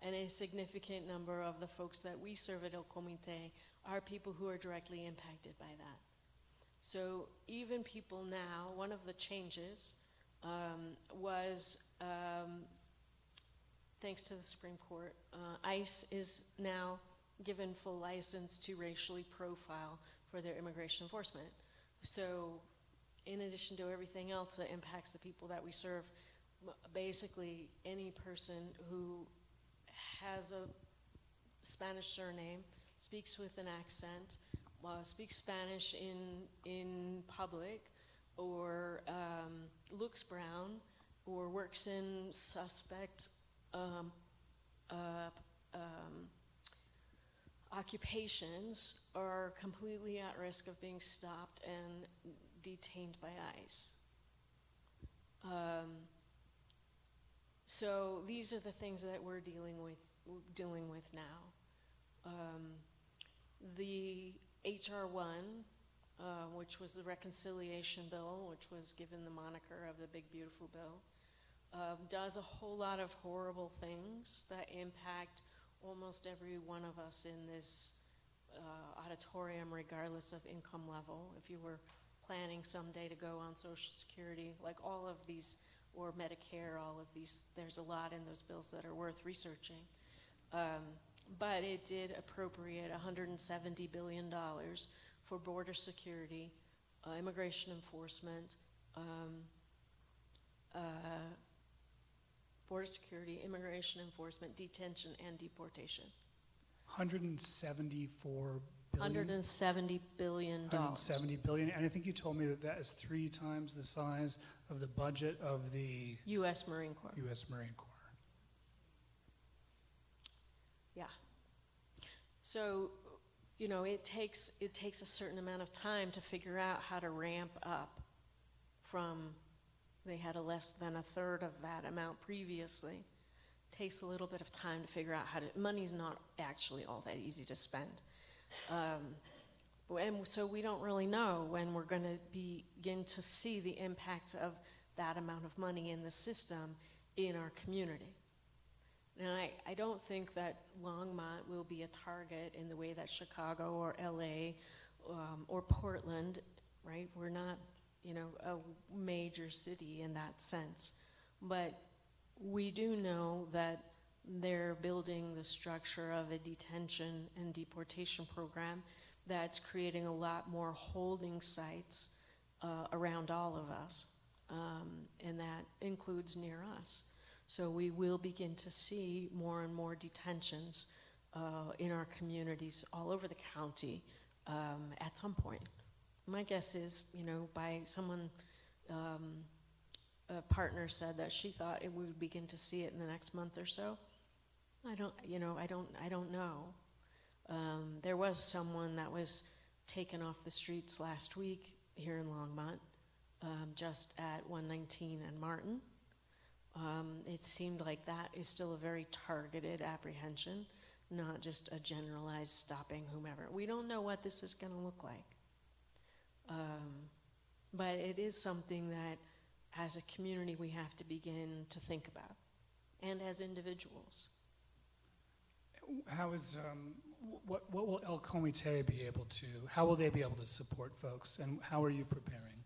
And a significant number of the folks that we serve at El Comité are people who are directly impacted by that. So even people now, one of the changes was, thanks to the Supreme Court, ICE is now given full license to racially profile for their immigration enforcement. So in addition to everything else that impacts the people that we serve, basically any person who has a Spanish surname, speaks with an accent, speaks Spanish in public, or looks brown, or works in suspect occupations are completely at risk of being stopped and detained by ICE. So these are the things that we're dealing with now. The HR 1, which was the reconciliation bill, which was given the moniker of the Big Beautiful Bill, does a whole lot of horrible things that impact almost every one of us in this auditorium, regardless of income level. If you were planning someday to go on Social Security, like all of these, or Medicare, all of these, there's a lot in those bills that are worth researching. But it did appropriate $170 billion for border security, immigration enforcement, detention, and deportation. 174 billion. $170 billion. 170 billion, and I think you told me that is 3 times the size of the budget of the U.S. Marine Corps. U.S. Marine Corps. Yeah. So, you know, it takes a certain amount of time to figure out how to ramp up from, they had a less than a third of that amount previously. Takes a little bit of time to figure out how to, money's not actually all that easy to spend. And so we don't really know when we're going to begin to see the impact of that amount of money in the system in our community. Now, I don't think that Longmont will be a target in the way that Chicago or LA or Portland, right? We're not, you know, a major city in that sense. But we do know that they're building the structure of a detention and deportation program that's creating a lot more holding sites around all of us, and that includes near us. So we will begin to see more and more detentions in our communities all over the county at some point. My guess is, you know, by someone, a partner said that she thought we would begin to see it in the next month or so. I don't know. There was someone that was taken off the streets last week here in Longmont, just at 119 and Martin. It seemed like that is still a very targeted apprehension, not just a generalized stopping whomever. We don't know what this is going to look like. But it is something that, as a community, we have to begin to think about, and as individuals. How is, what will El Comité be able to, how will they be able to support folks, and how are you preparing?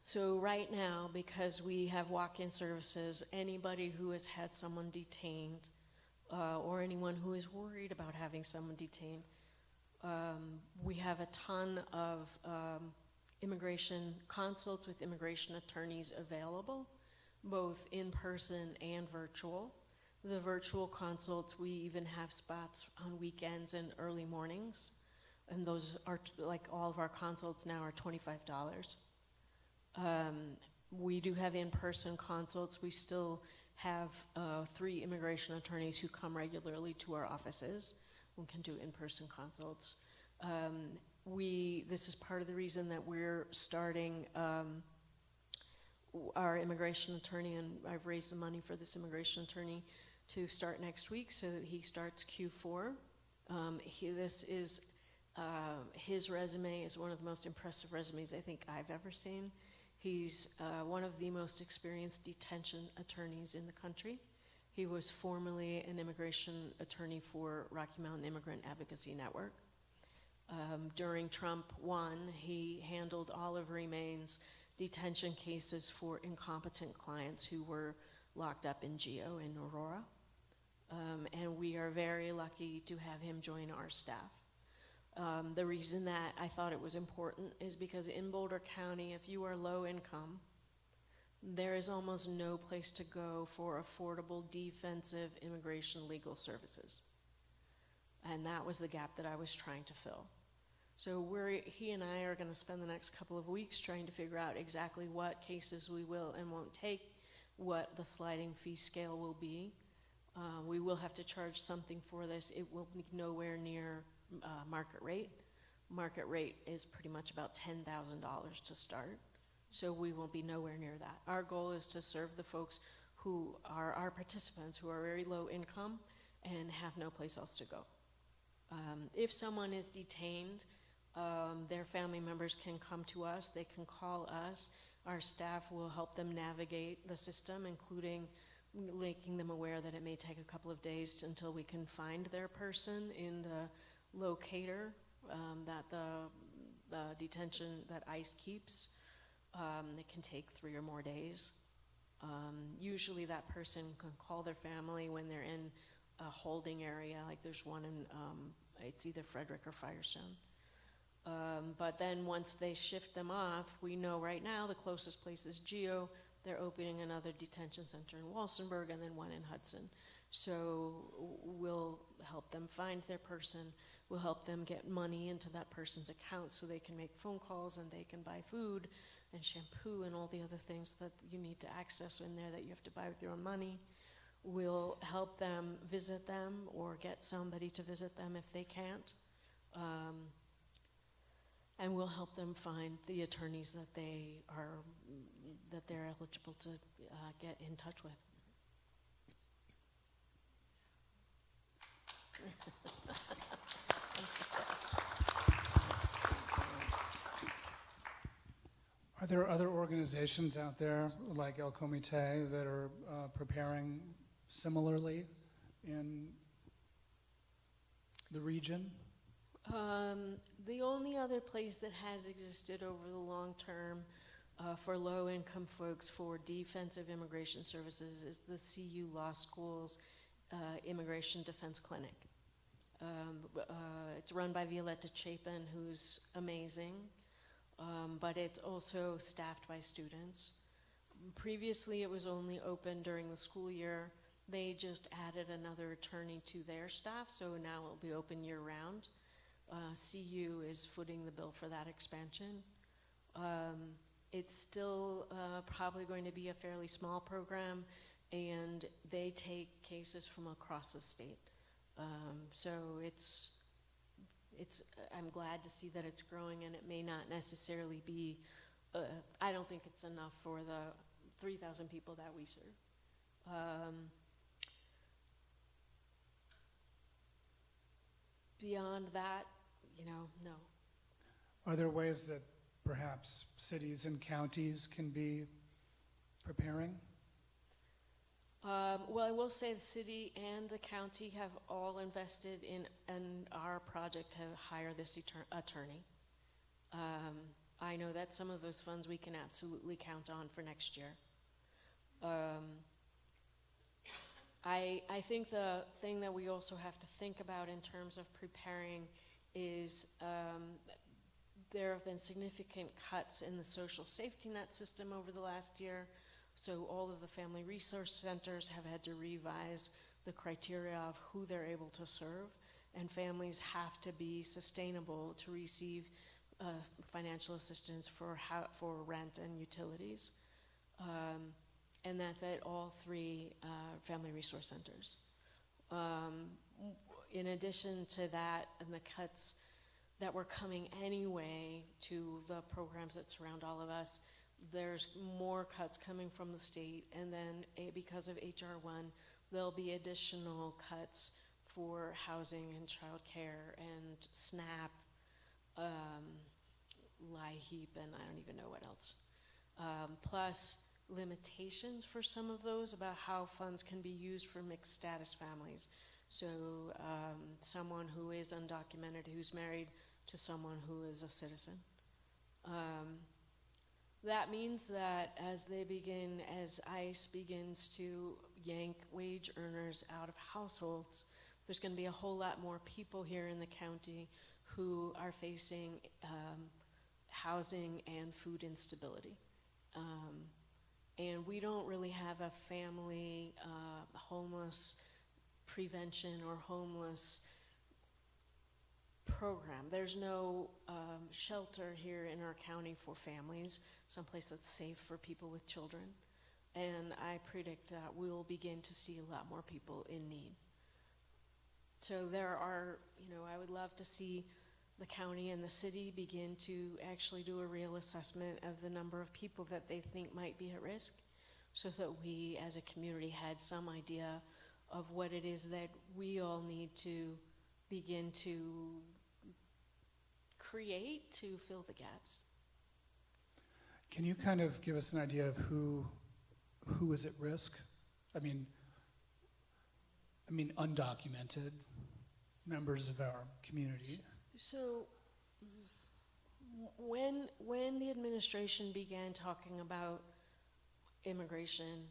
So right now, because we have walk-in services, anybody who has had someone detained, or anyone who is worried about having someone detained, we have a ton of immigration consults with immigration attorneys available, both in person and virtual. The virtual consults, we even have spots on weekends and early mornings, and those are, like all of our consults now are $25. We do have in-person consults. We still have 3 immigration attorneys who come regularly to our offices and can do in-person consults. This is part of the reason that we're starting our immigration attorney, and I've raised the money for this immigration attorney to start next week so that he starts Q4. His resume is one of the most impressive resumes I think I've ever seen. He's one of the most experienced detention attorneys in the country. He was formerly an immigration attorney for Rocky Mountain Immigrant Advocacy Network. During Trump 1, he handled Olive Remain's detention cases for incompetent clients who were locked up in GEO in Aurora. And we are very lucky to have him join our staff. The reason that I thought it was important is because in Boulder County, if you are low income, there is almost no place to go for affordable defensive immigration legal services. And that was the gap that I was trying to fill. So he and I are going to spend the next couple of weeks trying to figure out exactly what cases we will and won't take, what the sliding fee scale will be. We will have to charge something for this. It will be nowhere near market rate. Market rate is pretty much about $10,000 to start, so we will be nowhere near that. Our goal is to serve the folks who are our participants, who are very low income and have no place else to go. If someone is detained, their family members can come to us, they can call us. Our staff will help them navigate the system, including making them aware that it may take a couple of days until we can find their person in the locator that the detention that ICE keeps. It can take 3 or more days. Usually that person can call their family when they're in a holding area, like there's one in, it's either Frederick or Firestone. But then once they shift them off, we know right now the closest place is GEO. They're opening another detention center in Walsenburg and then one in Hudson. So we'll help them find their person. We'll help them get money into that person's account so they can make phone calls and they can buy food and shampoo and all the other things that you need to access in there that you have to buy with your own money. We'll help them visit them or get somebody to visit them if they can't. And we'll help them find the attorneys that they're eligible to get in touch with. Are there other organizations out there like El Comité that are preparing similarly in the region? The only other place that has existed over the long term for low-income folks for defensive immigration services is the CU Law School's Immigration Defense Clinic. It's run by Violetta Chapin, who's amazing, but it's also staffed by students. Previously, it was only open during the school year. They just added another attorney to their staff, so now it'll be open year-round. CU is footing the bill for that expansion. It's still probably going to be a fairly small program, and they take cases from across the state. So I'm glad to see that it's growing, and it may not necessarily be, I don't think it's enough for the 3,000 people that we serve. Beyond that, no. Are there ways that perhaps cities and counties can be preparing? Well, I will say the city and the county have all invested in our project to hire this attorney. I know that some of those funds we can absolutely count on for next year. I think the thing that we also have to think about in terms of preparing is there have been significant cuts in the social safety net system over the last year. So all of the family resource centers have had to revise the criteria of who they're able to serve, and families have to be sustainable to receive financial assistance for rent and utilities. And that's at all three family resource centers. In addition to that, and the cuts that were coming anyway to the programs that surround all of us, there's more cuts coming from the state, and then because of HR1, there'll be additional cuts for housing and childcare and SNAP, LIHEAP, and I don't even know what else. Plus limitations for some of those about how funds can be used for mixed status families. So someone who is undocumented who's married to someone who is a citizen. That means that as ICE begins to yank wage earners out of households, there's going to be a whole lot more people here in the county who are facing housing and food instability. And we don't really have a family homeless prevention or homeless program. There's no shelter here in our county for families, someplace that's safe for people with children. And I predict that we'll begin to see a lot more people in need. So there are, I would love to see the county and the city begin to actually do a real assessment of the number of people that they think might be at risk, so that we as a community had some idea of what it is that we all need to begin to create to fill the gaps. Can you kind of give us an idea of who is at risk? I mean undocumented members of our community. So when the administration began talking about immigration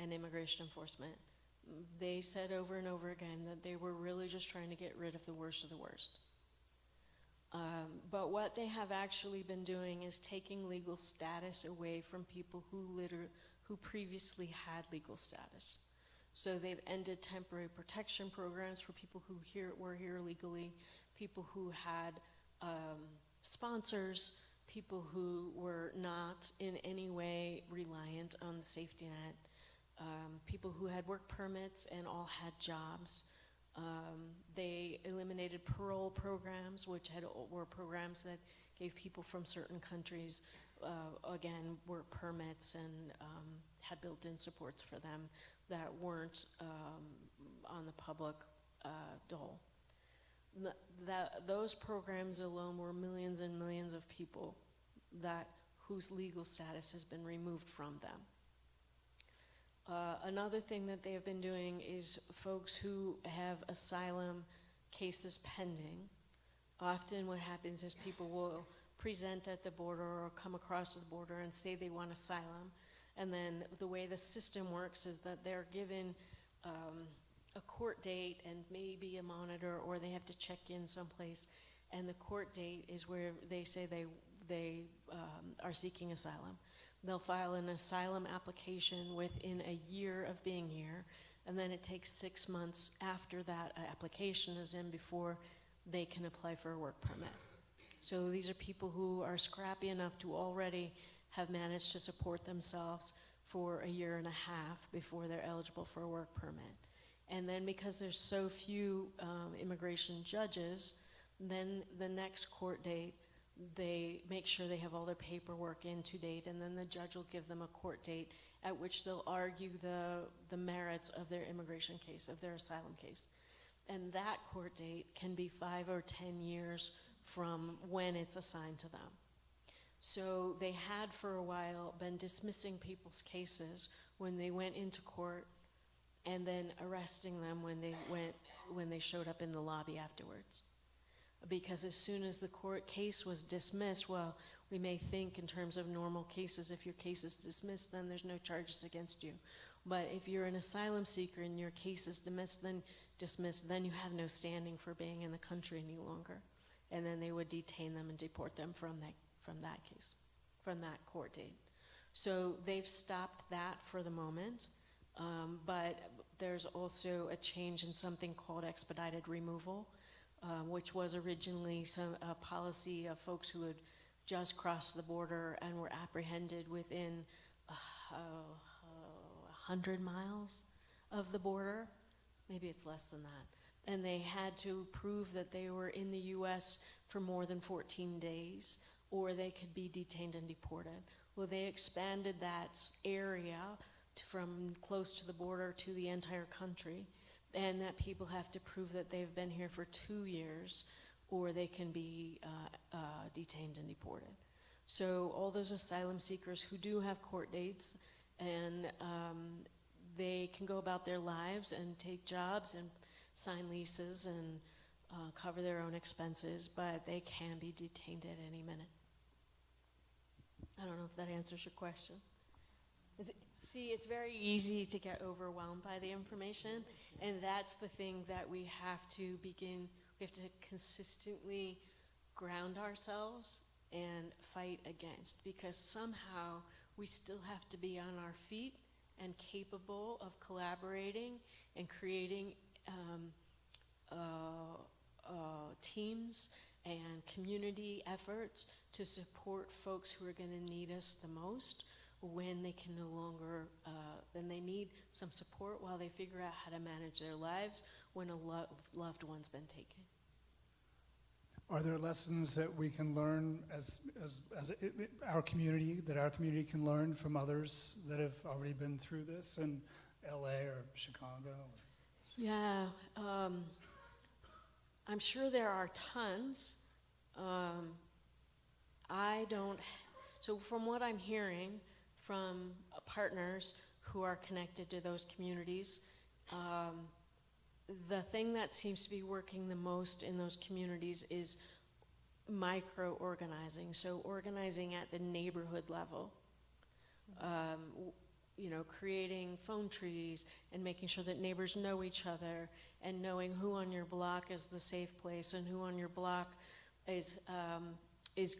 and immigration enforcement, they said over and over again that they were really just trying to get rid of the worst of the worst. But what they have actually been doing is taking legal status away from people who previously had legal status. So they've ended temporary protection programs for people who were here legally, people who had sponsors, people who were not in any way reliant on the safety net, people who had work permits and all had jobs. They eliminated parole programs, which were programs that gave people from certain countries, again, work permits and had built-in supports for them that weren't on the public dole. Those programs alone were millions and millions of people whose legal status has been removed from them. Another thing that they have been doing is folks who have asylum cases pending. Often what happens is people will present at the border or come across the border and say they want asylum. And then the way the system works is that they're given a court date and maybe a monitor, or they have to check in someplace. And the court date is where they say they are seeking asylum. They'll file an asylum application within a year of being here, and then it takes 6 months after that application is in before they can apply for a work permit. So these are people who are scrappy enough to already have managed to support themselves for a year and a half before they're eligible for a work permit. And then because there's so few immigration judges, then the next court date, they make sure they have all their paperwork in to date, and then the judge will give them a court date at which they'll argue the merits of their immigration case, of their asylum case. And that court date can be 5 or 10 years from when it's assigned to them. So they had for a while been dismissing people's cases when they went into court, and then arresting them when they showed up in the lobby afterwards. Because as soon as the court case was dismissed, well, we may think in terms of normal cases, if your case is dismissed, then there's no charges against you. But if you're an asylum seeker and your case is dismissed, then you have no standing for being in the country any longer. And then they would detain them and deport them from that case, from that court date. So they've stopped that for the moment, but there's also a change in something called expedited removal, which was originally a policy of folks who had just crossed the border and were apprehended within 100 miles of the border. Maybe it's less than that. And they had to prove that they were in the U.S. for more than 14 days, or they could be detained and deported. Well, they expanded that area from close to the border to the entire country, and that people have to prove that they've been here for 2 years, or they can be detained and deported. So all those asylum seekers who do have court dates, and they can go about their lives and take jobs and sign leases and cover their own expenses, but they can be detained at any minute. I don't know if that answers your question. See, it's very easy to get overwhelmed by the information, and that's the thing that we have to consistently ground ourselves and fight against, because somehow we still have to be on our feet and capable of collaborating and creating teams and community efforts to support folks who are going to need us the most when they can no longer, then they need some support while they figure out how to manage their lives when a loved one's been taken. Are there lessons that we can learn as our community, that our community can learn from others that have already been through this in LA or Chicago? Yeah, I'm sure there are tons. So from what I'm hearing from partners who are connected to those communities, the thing that seems to be working the most in those communities is micro-organizing, so organizing at the neighborhood level. Creating phone trees and making sure that neighbors know each other, and knowing who on your block is the safe place and who on your block is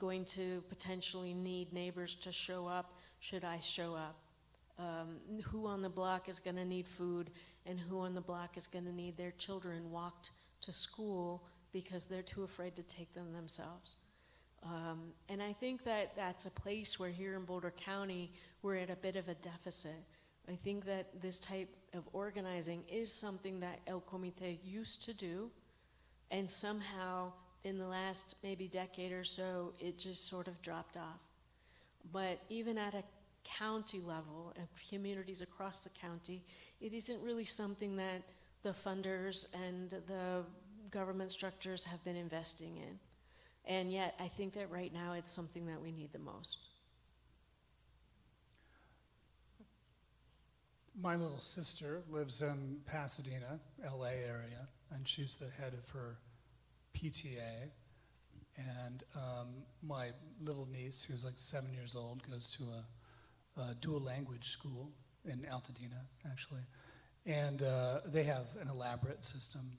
going to potentially need neighbors to show up should I show up. Who on the block is going to need food, and who on the block is going to need their children walked to school because they're too afraid to take them themselves. And I think that that's a place where here in Boulder County, we're at a bit of a deficit. I think that this type of organizing is something that El Comité used to do, and somehow in the last maybe decade or so, it just sort of dropped off. But even at a county level, and communities across the county, it isn't really something that the funders and the government structures have been investing in. And yet, I think that right now it's something that we need the most. My little sister lives in Pasadena, LA area, and she's the head of her PTA. And my little niece, who's like 7 years old, goes to a dual language school in Altadena, actually. And they have an elaborate system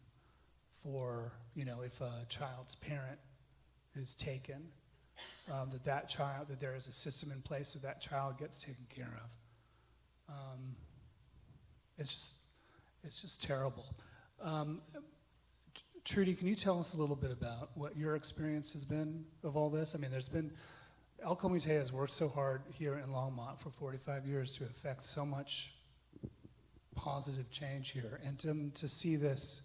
for, if a child's parent is taken, that there is a system in place that child gets taken care of. It's just terrible. Trudy, can you tell us a little bit about what your experience has been of all this? I mean, El Comité has worked so hard here in Longmont for 45 years to affect so much positive change here, and to see this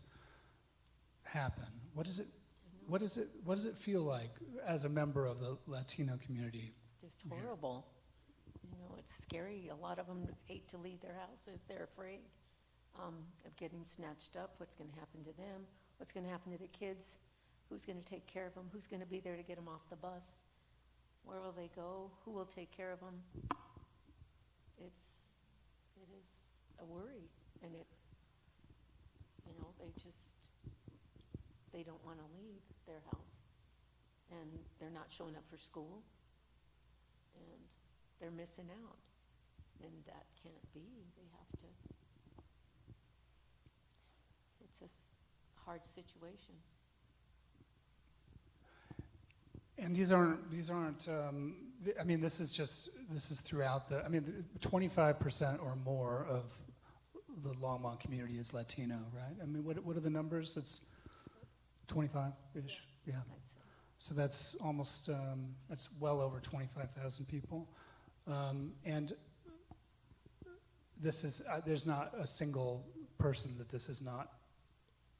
happen. What does it feel like as a member of the Latino community? Just horrible. It's scary. A lot of them hate to leave their houses. They're afraid of getting snatched up. What's going to happen to them? What's going to happen to the kids? Who's going to take care of them? Who's going to be there to get them off the bus? Where will they go? Who will take care of them? It is a worry, and they don't want to leave their house, and they're not showing up for school. and they're missing out. And that can't be. They have to. It's a hard situation. And these aren't, I mean, this is throughout 25% or more of the Longmont community is Latino, right? I mean, what are the numbers? It's 25-ish, yeah. I'd say. So that's almost, that's well over 25,000 people. And this is, there's not a single person that this is not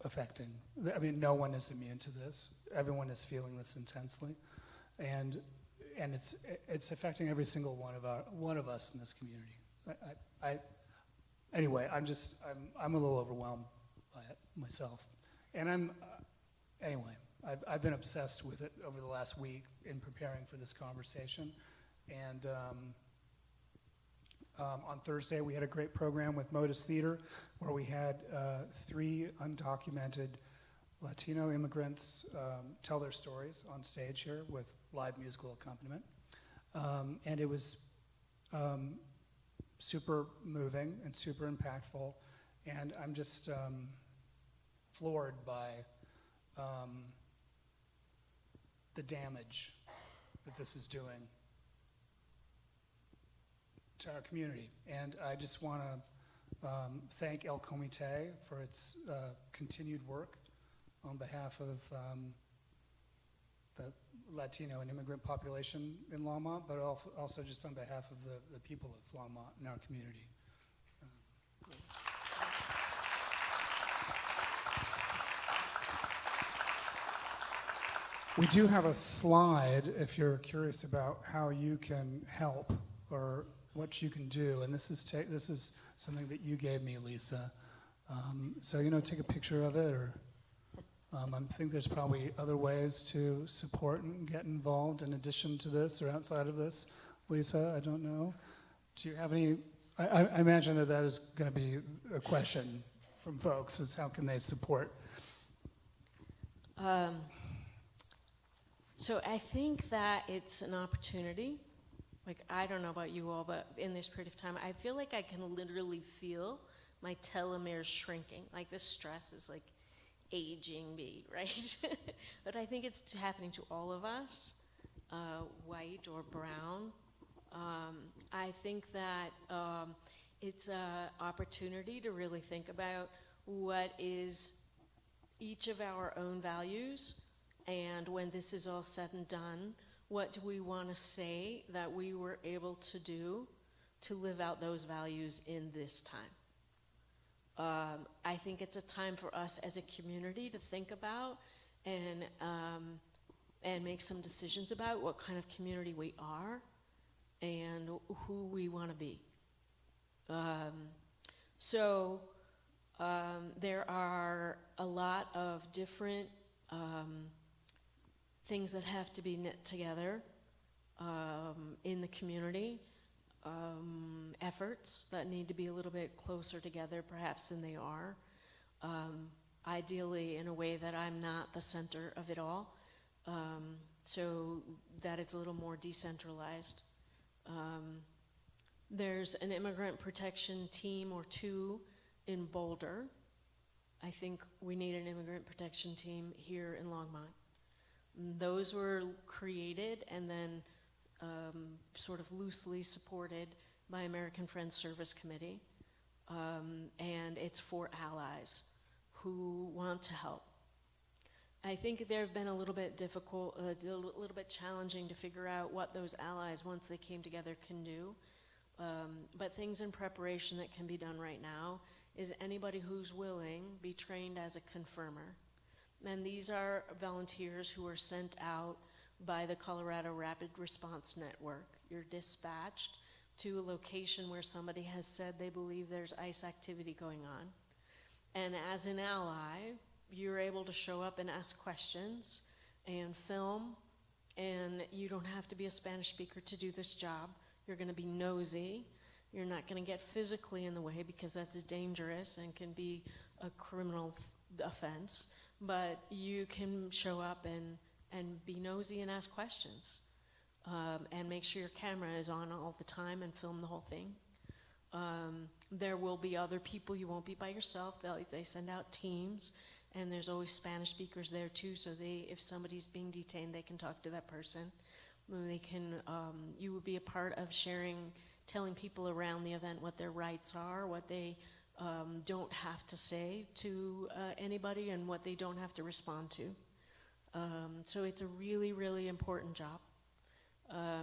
affecting. I mean, no one is immune to this. Everyone is feeling this intensely, and it's affecting every single one of us in this community. Anyway, I'm a little overwhelmed by it myself, and anyway, I've been obsessed with it over the last week in preparing for this conversation, and on Thursday we had a great program with Modus Theater where we had 3 undocumented Latino immigrants tell their stories on stage here with live musical accompaniment. And it was super moving and super impactful. And I'm just floored by the damage that this is doing to our community. And I just want to thank El Comité for its continued work on behalf of the Latino and immigrant population in Longmont, but also just on behalf of the people of Longmont and our community. We do have a slide if you're curious about how you can help or what you can do, and this is something that you gave me, Lisa. So take a picture of it, or I think there's probably other ways to support and get involved in addition to this or outside of this. Lisa, I don't know. Do you have any? I imagine that is going to be a question from folks: is how can they support? So I think that it's an opportunity. Like, I don't know about you all, but in this period of time, I feel like I can literally feel my telomeres shrinking. Like, this stress is like aging me, right? But I think it's happening to all of us, white or brown. I think that it's an opportunity to really think about what is each of our own values, and when this is all said and done, what do we want to say that we were able to do to live out those values in this time? I think it's a time for us as a community to think about and make some decisions about what kind of community we are and who we want to be. So there are a lot of different things that have to be knit together in the community, efforts that need to be a little bit closer together perhaps than they are, ideally in a way that I'm not the center of it all, so that it's a little more decentralized. There's an immigrant protection team or 2 in Boulder. I think we need an immigrant protection team here in Longmont. Those were created and then sort of loosely supported by American Friends Service Committee, and it's for allies who want to help. I think they've been a little bit difficult, a little bit challenging to figure out what those allies, once they came together, can do. But things in preparation that can be done right now is anybody who's willing be trained as a confirmer. And these are volunteers who are sent out by the Colorado Rapid Response Network. You're dispatched to a location where somebody has said they believe there's ICE activity going on. And as an ally, you're able to show up and ask questions and film, and you don't have to be a Spanish speaker to do this job. You're going to be nosy. You're not going to get physically in the way because that's dangerous and can be a criminal offense. But you can show up and be nosy and ask questions. and make sure your camera is on all the time and film the whole thing. There will be other people. You won't be by yourself. They send out teams, and there's always Spanish speakers there too. So if somebody's being detained, they can talk to that person. They can. You would be a part of telling people around the event what their rights are, what they don't have to say to anybody, and what they don't have to respond to. So it's a really, really important job.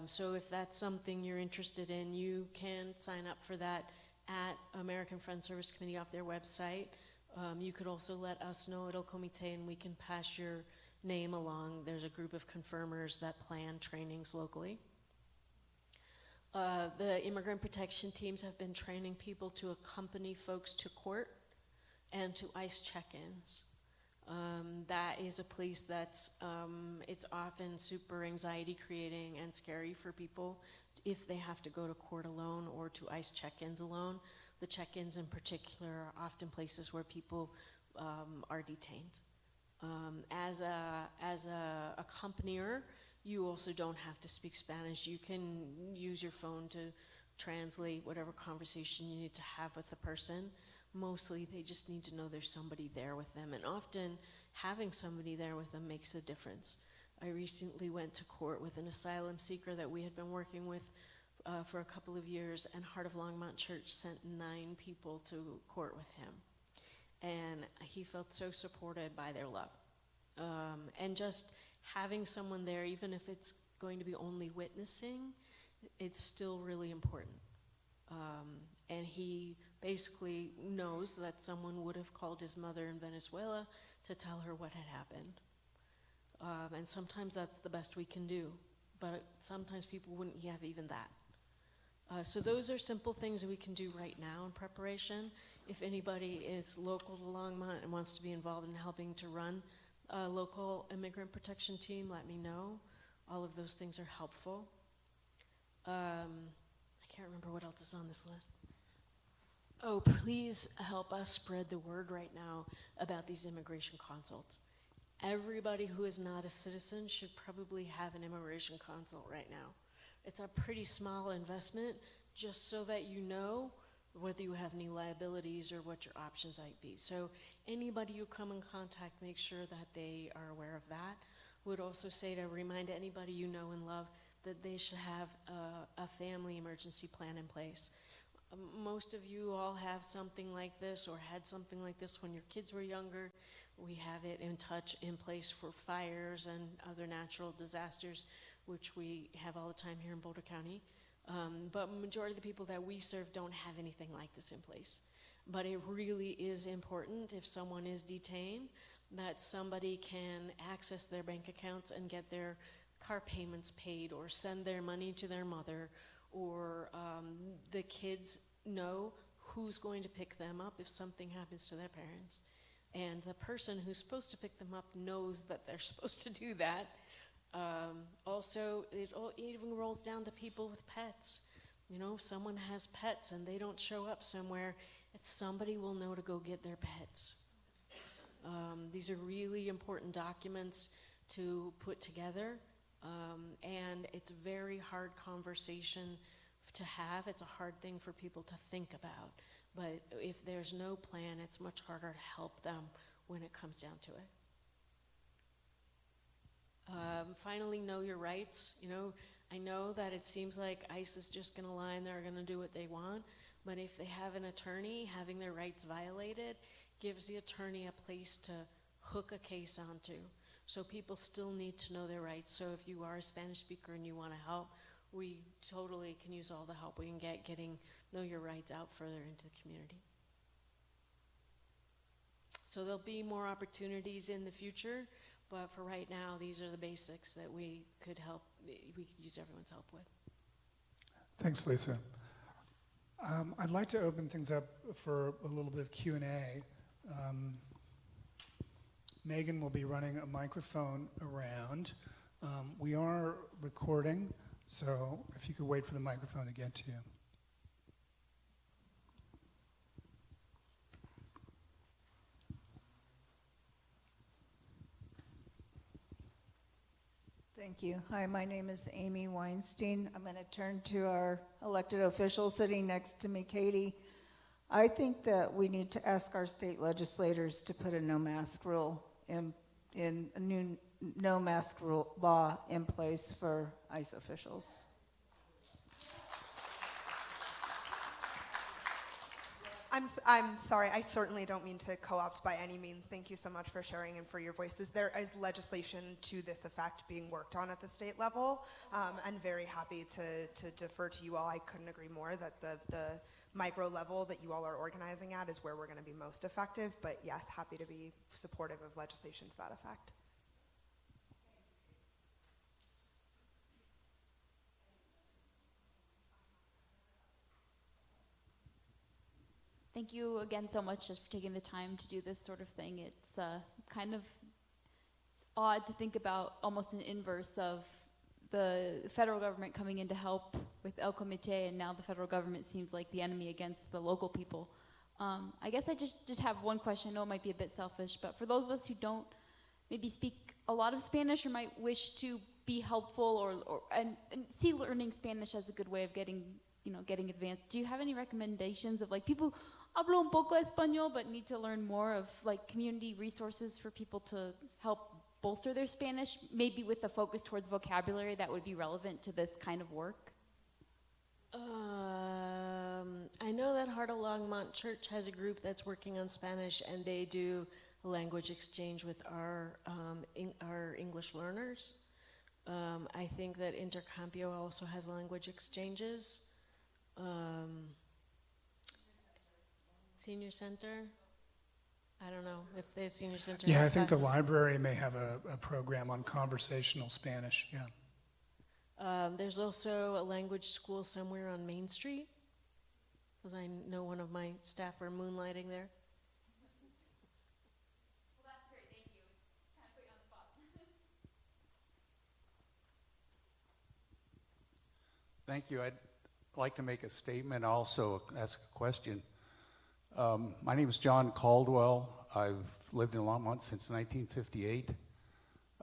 So if that's something you're interested in, you can sign up for that at American Friends Service Committee off their website. You could also let us know at El Comité, and we can pass your name along. There's a group of confirmers that plan trainings locally. The immigrant protection teams have been training people to accompany folks to court and to ICE check-ins. That is a place that's, it's often super anxiety creating and scary for people if they have to go to court alone or to ICE check-ins alone. The check-ins in particular are often places where people are detained. As a accompanier, you also don't have to speak Spanish. You can use your phone to translate whatever conversation you need to have with the person. Mostly they just need to know there's somebody there with them, and often having somebody there with them makes a difference. I recently went to court with an asylum seeker that we had been working with for a couple of years, and Heart of Longmont Church sent 9 people to court with him. And he felt so supported by their love. And just having someone there, even if it's going to be only witnessing, it's still really important. And he basically knows that someone would have called his mother in Venezuela to tell her what had happened. And sometimes that's the best we can do, but sometimes people wouldn't have even that. So those are simple things that we can do right now in preparation. If anybody is local to Longmont and wants to be involved in helping to run a local immigrant protection team, let me know. All of those things are helpful. I can't remember what else is on this list. Oh, please help us spread the word right now about these immigration consults. Everybody who is not a citizen should probably have an immigration consult right now. It's a pretty small investment, just so that you know whether you have any liabilities or what your options might be. So anybody you come in contact, make sure that they are aware of that. Would also say to remind anybody you know and love that they should have a family emergency plan in place. Most of you all have something like this or had something like this when your kids were younger. We have it in place for fires and other natural disasters, which we have all the time here in Boulder County. But majority of the people that we serve don't have anything like this in place. But it really is important, if someone is detained, that somebody can access their bank accounts and get their car payments paid, or send their money to their mother, or the kids know who's going to pick them up if something happens to their parents. And the person who's supposed to pick them up knows that they're supposed to do that. Also, it even rolls down to people with pets. You know, if someone has pets and they don't show up somewhere, somebody will know to go get their pets. These are really important documents to put together, and it's a very hard conversation to have. It's a hard thing for people to think about. But if there's no plan, it's much harder to help them when it comes down to it. Finally, know your rights. You know, I know that it seems like ICE is just going to lie and they're going to do what they want, but if they have an attorney, having their rights violated gives the attorney a place to hook a case onto. So people still need to know their rights. So if you are a Spanish speaker and you want to help, we totally can use all the help we can get getting Know Your Rights out further into the community. So there'll be more opportunities in the future, but for right now, these are the basics that we could use everyone's help with. Thanks, Lisa. I'd like to open things up for a little bit of Q&A. Megan will be running a microphone around. We are recording, so if you could wait for the microphone to get to you. Thank you. Hi, my name is Amy Weinstein. I'm going to turn to our elected official sitting next to me, Katie. I think that we need to ask our state legislators to put a no mask rule in a new no mask rule law in place for ICE officials. I'm sorry, I certainly don't mean to co-opt by any means. Thank you so much for sharing and for your voices. There is legislation to this effect being worked on at the state level, and very happy to defer to you all. I couldn't agree more that the micro level that you all are organizing at is where we're going to be most effective, but yes, happy to be supportive of legislation to that effect. Thank you again so much just for taking the time to do this sort of thing. It's kind of odd to think about almost an inverse of the federal government coming in to help with El Comité, and now the federal government seems like the enemy against the local people. I guess I just have one question. I know it might be a bit selfish, but for those of us who don't maybe speak a lot of Spanish or might wish to be helpful and see learning Spanish as a good way of getting advanced, do you have any recommendations of like people hablo un poco español but need to learn more of like community resources for people to help bolster their Spanish, maybe with a focus towards vocabulary that would be relevant to this kind of work? I know that Heart of Longmont Church has a group that's working on Spanish, and they do a language exchange with our English learners. I think that Intercambio also has language exchanges. Senior Center, I don't know if the Senior Center Yeah, has I think the classes. library may have a program on conversational Spanish, yeah. There's also a language school somewhere on Main Street, because I know one of my staff are moonlighting there. Well, that's great. Thank you. Kind of put you on the spot. Thank you. I'd like to make a statement, also ask a question. My name is John Caldwell. I've lived in Longmont since 1958.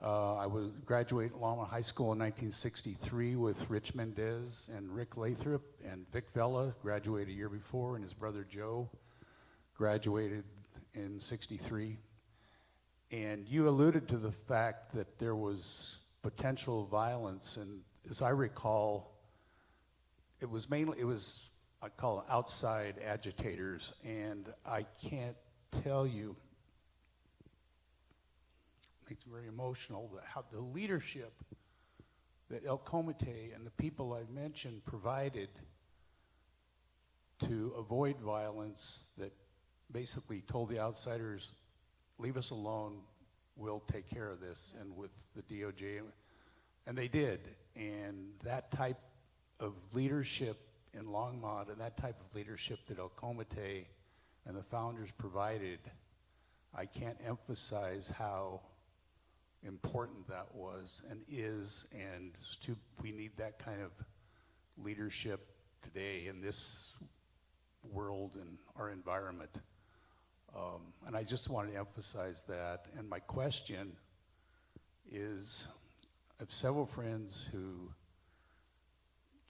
I graduated Longmont High School in 1963 with Rich Mendez and Rick Lathrop, and Vic Vella graduated a year before, and his brother Joe graduated in 63. And you alluded to the fact that there was potential violence, and as I recall, it was I call them outside agitators, and I can't tell you, it makes me very emotional, how the leadership that El Comité and the people I've mentioned provided to avoid violence, that basically told the outsiders, leave us alone, we'll take care of this, and with the DOJ, and they did. And that type of leadership in Longmont, and that type of leadership that El Comité and the founders provided, I can't emphasize how important that was and is, and we need that kind of leadership today in this world and our environment. And I just wanted to emphasize that. And my question is, I have several friends who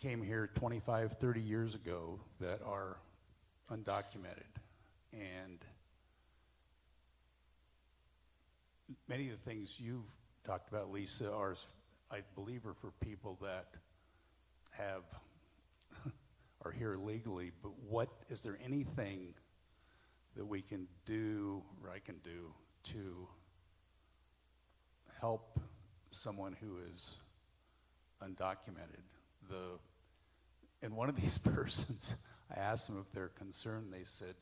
came here 25, 30 years ago that are undocumented. And many of the things you've talked about, Lisa, I believe are for people that are here legally, but is there anything that we can do, or I can do, to help someone who is undocumented? And one of these persons, I asked them if they're concerned. They said,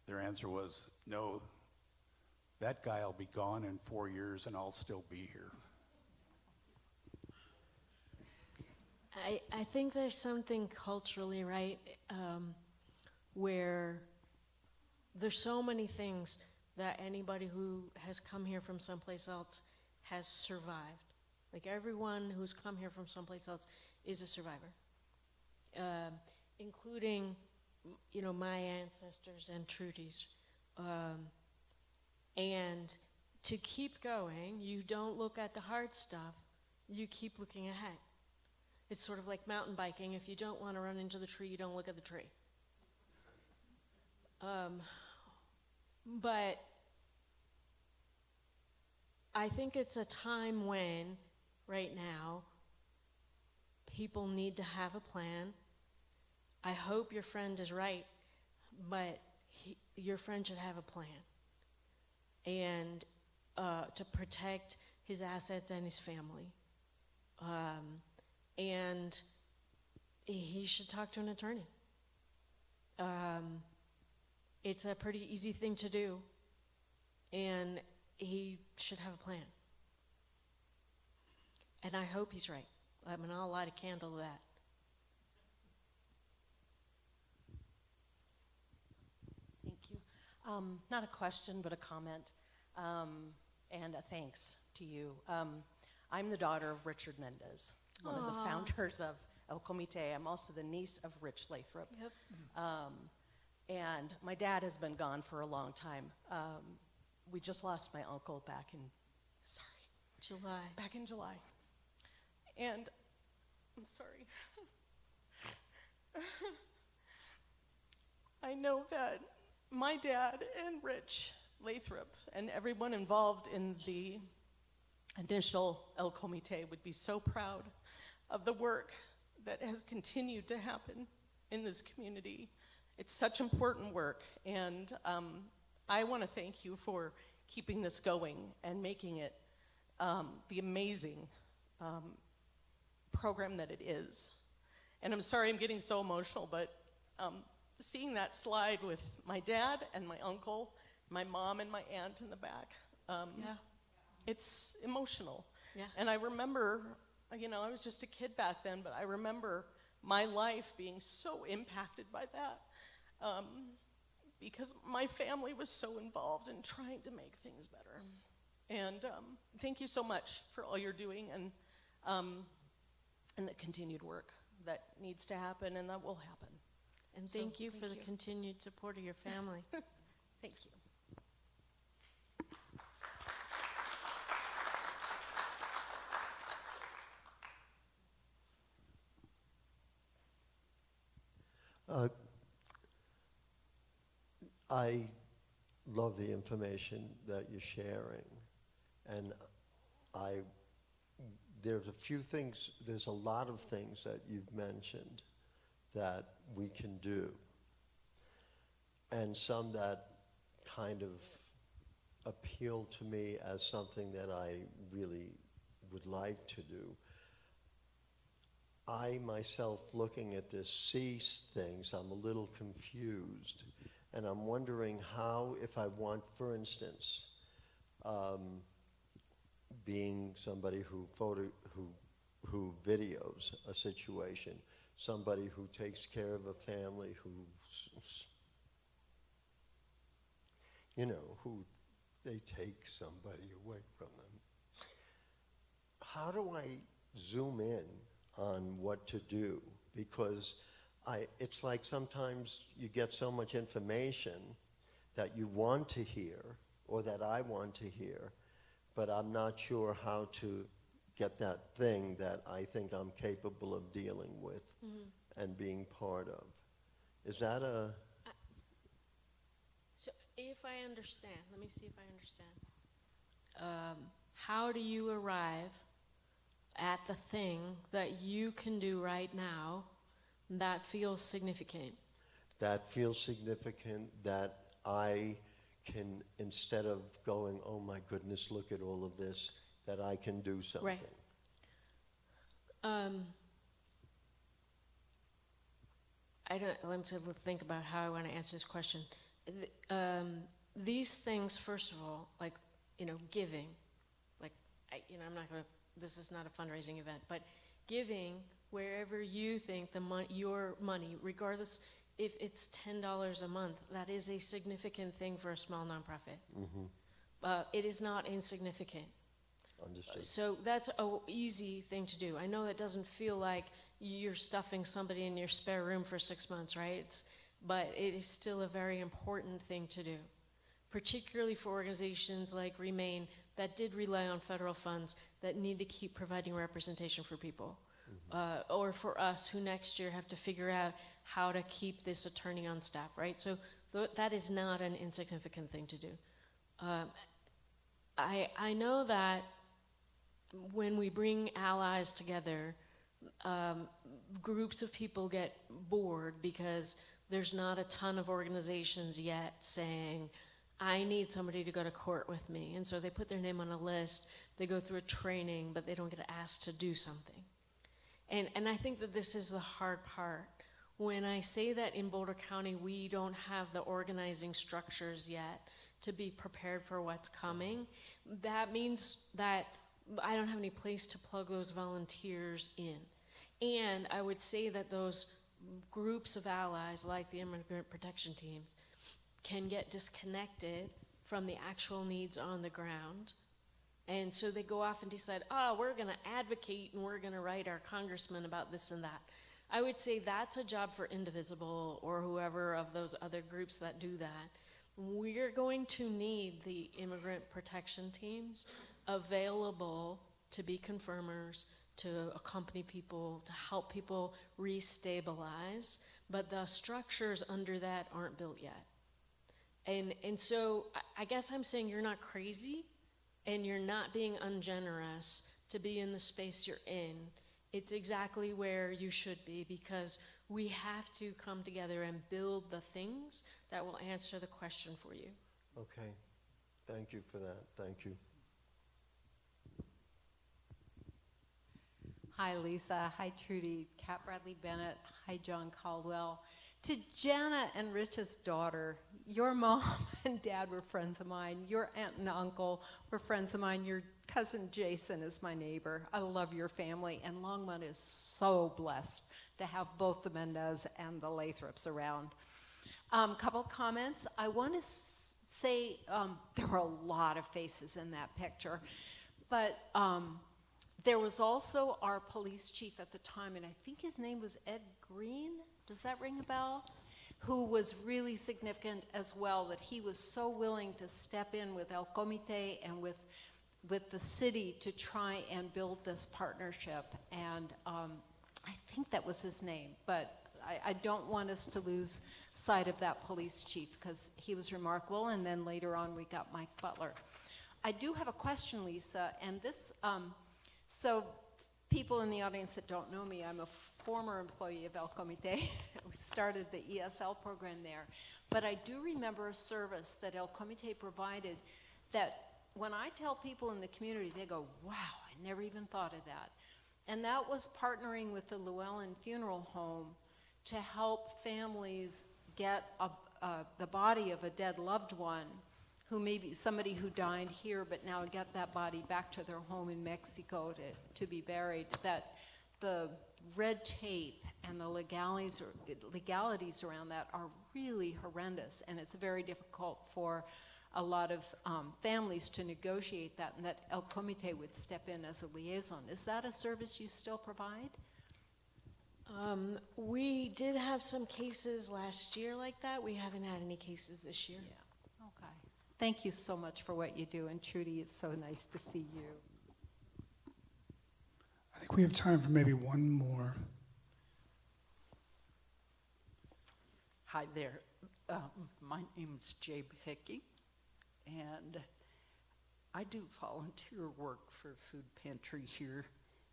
their answer was, no, that guy will be gone in 4 years and I'll still be here. I think there's something culturally, right, where there's so many things that anybody who has come here from someplace else has survived. Like everyone who's come here from someplace else is a survivor, including, my ancestors and Trudy's. And to keep going, you don't look at the hard stuff. you keep looking ahead. It's sort of like mountain biking. If you don't want to run into the tree, you don't look at the tree. But I think it's a time when, right now, people need to have a plan. I hope your friend is right, but your friend should have a plan. And to protect his assets and his family. And he should talk to an attorney. It's a pretty easy thing to do, and he should have a plan. And I hope he's right. I mean, I'll light a candle to that. Thank you. Not a question, but a comment, and a thanks to you. I'm the daughter of Richard Mendez, one of the founders of El Comité. I'm also the niece of Rich Lathrop. Yep. And my dad has been gone for a long time. We just lost my uncle back in July. And I'm sorry. I know that my dad and Rich Lathrop and everyone involved in the initial El Comité would be so proud of the work that has continued to happen in this community. It's such important work, and I want to thank you for keeping this going and making it the amazing program that it is. And I'm sorry I'm getting so emotional, but seeing that slide with my dad and my uncle, my mom and my aunt in the back, it's emotional. Yeah. And I remember, I was just a kid back then, but I remember my life being so impacted by that because my family was so involved in trying to make things better. And thank you so much for all you're doing and the continued work that needs to happen and that will happen. And So, thank you for the continued support of your family. Thank you. I love the information that you're sharing, and there's a lot of things that you've mentioned that we can do, and some that kind of appeal to me as something that I really would like to do. I myself, looking at this cease things, I'm a little confused, and I'm wondering how, if I want, for instance, being somebody who videos a situation, somebody who takes care of a family who they take somebody away from them. How do I zoom in on what to do? Because it's like sometimes you get so much information that you want to hear, or that I want to hear, but I'm not sure how to get that thing that I think I'm capable of dealing with and being part of. Is that a... So if I understand, let me see if I understand. How do you arrive at the thing that you can do right now that feels significant? That feels significant, that I can, instead of going, oh my goodness, look at all of this, that I can do something. Right. Let me think about how I want to answer this question. These things, first of all, like, giving, like, I'm not going to, this is not a fundraising event, but giving wherever you think your money, regardless if it's $10 a month, that is a significant thing for a small nonprofit. It is not insignificant. Understood. So that's an easy thing to do. I know that doesn't feel like you're stuffing somebody in your spare room for 6 months, right? But it is still a very important thing to do. particularly for organizations like Remain that did rely on federal funds that need to keep providing representation for people. Or for us who next year have to figure out how to keep this attorney on staff, right? So that is not an insignificant thing to do. I know that when we bring allies together, groups of people get bored because there's not a ton of organizations yet saying, I need somebody to go to court with me. And so they put their name on a list, they go through a training, but they don't get asked to do something. And I think that this is the hard part. When I say that in Boulder County we don't have the organizing structures yet to be prepared for what's coming, that means that I don't have any place to plug those volunteers in. And I would say that those groups of allies, like the immigrant protection teams, can get disconnected from the actual needs on the ground. And so they go off and decide, oh, we're going to advocate and we're going to write our congressman about this and that. I would say that's a job for Indivisible or whoever of those other groups that do that. We're going to need the immigrant protection teams available to be confirmers, to accompany people, to help people restabilize, but the structures under that aren't built yet. And so I guess I'm saying you're not crazy and you're not being ungenerous to be in the space you're in. It's exactly where you should be, because we have to come together and build the things that will answer the question for you. Okay, thank you for that, thank you. Hi, Lisa. Hi, Trudy. Kat Bradley Bennett. Hi, John Caldwell. To Jana and Rich's daughter, your mom and dad were friends of mine. Your aunt and uncle were friends of mine. Your cousin Jason is my neighbor. I love your family, and Longmont is so blessed to have both the Mendez and the Lathrops around. Couple comments. I want to say there were a lot of faces in that picture, but there was also our police chief at the time, and I think his name was Ed Green. Does that ring a bell? Who was really significant as well, that he was so willing to step in with El Comité and with the city to try and build this partnership. And I think that was his name, but I don't want us to lose sight of that police chief because he was remarkable, and then later on we got Mike Butler. I do have a question, Lisa, and this, so people in the audience that don't know me, I'm a former employee of El Comité. We started the ESL program there. But I do remember a service that El Comité provided that when I tell people in the community, they go, wow, I never even thought of that. And that was partnering with the Llewellyn Funeral Home to help families get the body of a dead loved one, who may be somebody who died here, but now get that body back to their home in Mexico to be buried. That the red tape and the legalities around that are really horrendous, and it's very difficult for a lot of families to negotiate that, and that El Comité would step in as a liaison. Is that a service you still provide? We did have some cases last year like that. We haven't had any cases this year. Yeah. Okay. Thank you so much for what you do, and Trudy, it's so nice to see you. I think we have time for maybe one more. Hi there. My name is Jabe Hickey, and I do volunteer work for a food pantry here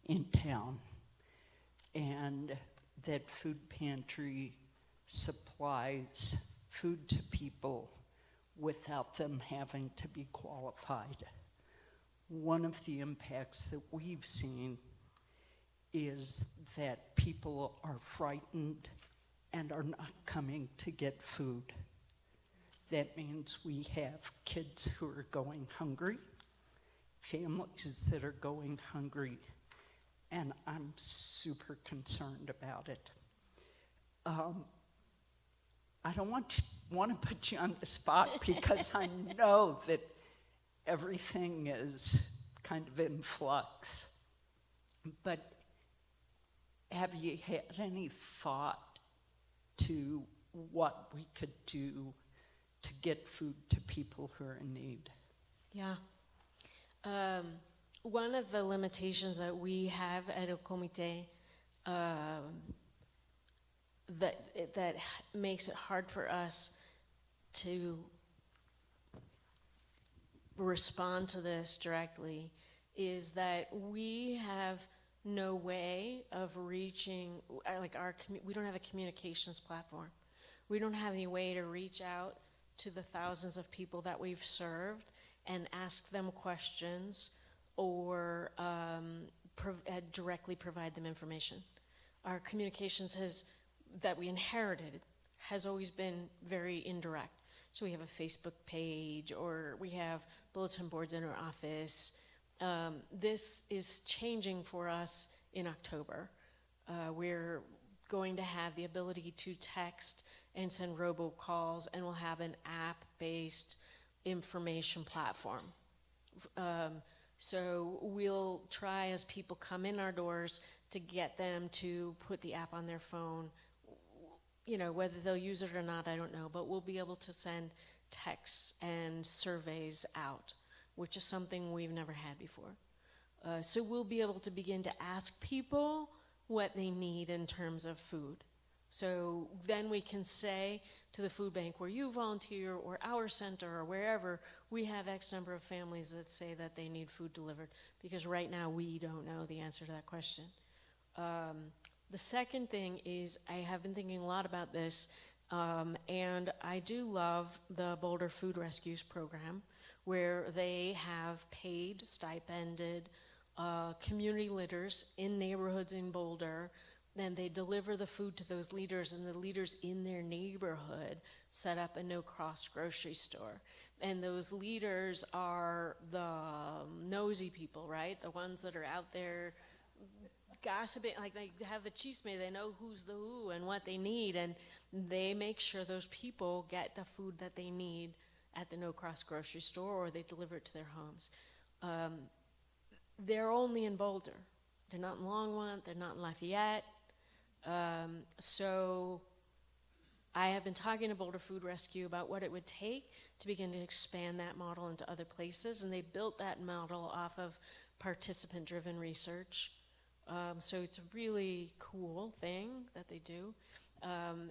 in town. And that food pantry supplies food to people without them having to be qualified. One of the impacts that we've seen is that people are frightened and are not coming to get food. That means we have kids who are going hungry, families that are going hungry, and I'm super concerned about it. I don't want to put you on the spot because I know that everything is kind of in flux. But have you had any thought to what we could do to get food to people who are in need? Yeah. One of the limitations that we have at El Comité that makes it hard for us to respond to this directly is that we have no way of reaching, we don't have a communications platform. We don't have any way to reach out to the thousands of people that we've served and ask them questions or directly provide them information. Our communications that we inherited has always been very indirect. So we have a Facebook page, or we have bulletin boards in our office. This is changing for us in October. We're going to have the ability to text and send robocalls, and we'll have an app-based information platform. So we'll try, as people come in our doors, to get them to put the app on their phone. You know, whether they'll use it or not, I don't know, but we'll be able to send texts and surveys out, which is something we've never had before. So we'll be able to begin to ask people what they need in terms of food. So then we can say to the food bank where you volunteer, or our center, or wherever, we have X number of families that say that they need food delivered, because right now we don't know the answer to that question. The second thing is, I have been thinking a lot about this, and I do love the Boulder Food Rescues program, where they have paid, stipended community leaders in neighborhoods in Boulder. Then they deliver the food to those leaders, and the leaders in their neighborhood set up a no-cross grocery store. And those leaders are the nosy people, right? The ones that are out there gossiping, like they have the chisme, they know who's the who and what they need, and they make sure those people get the food that they need at the no-cross grocery store, or they deliver it to their homes. They're only in Boulder. They're not in Longmont, they're not in Lafayette. So I have been talking to Boulder Food Rescue about what it would take to begin to expand that model into other places, and they built that model off of participant-driven research. So it's a really cool thing that they do.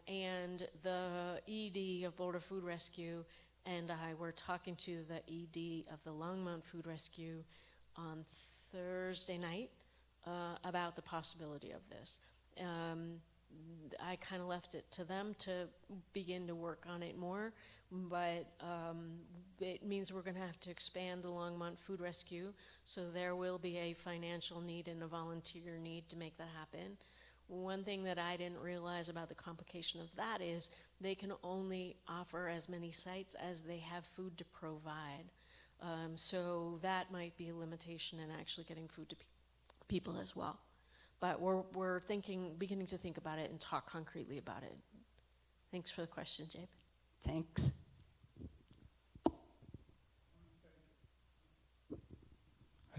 And the ED of Boulder Food Rescue and I were talking to the ED of the Longmont Food Rescue on Thursday night about the possibility of this. I kind of left it to them to begin to work on it more, but it means we're going to have to expand the Longmont Food Rescue, so there will be a financial need and a volunteer need to make that happen. One thing that I didn't realize about the complication of that is they can only offer as many sites as they have food to provide. So that might be a limitation in actually getting food to people as well. But we're beginning to think about it and talk concretely about it. Thanks for the question, Jabe. Thanks. I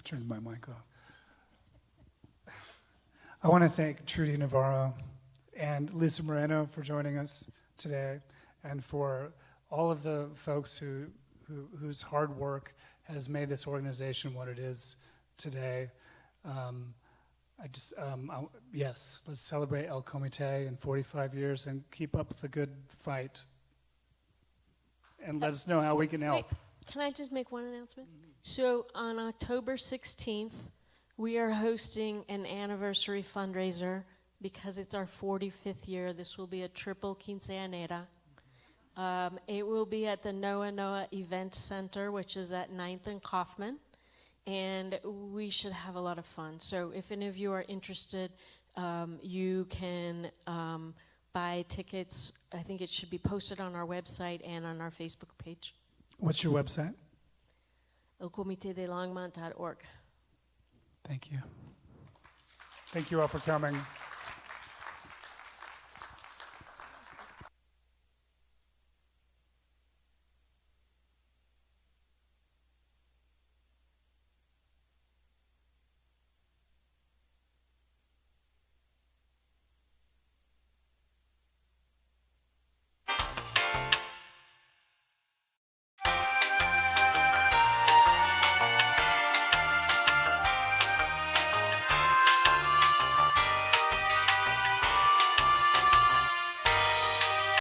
turned my mic off. I want to thank Trudy Navarro and Lisa Moreno for joining us today, and for all of the folks whose hard work has made this organization what it is today. Yes, let's celebrate El Comité in 45 years and keep up the good fight. And let us know how we can help. Wait, can I just make one announcement? So on October 16th, we are hosting an anniversary fundraiser because it's our 45th year. This will be a triple quinceañera. It will be at the Noa Noa Event Center, which is at 9th and Kaufman. And we should have a lot of fun. So if any of you are interested, you can buy tickets. I think it should be posted on our website and on our Facebook page. What's your website? elcomitedelongmont.org. Thank you. Thank you all for coming.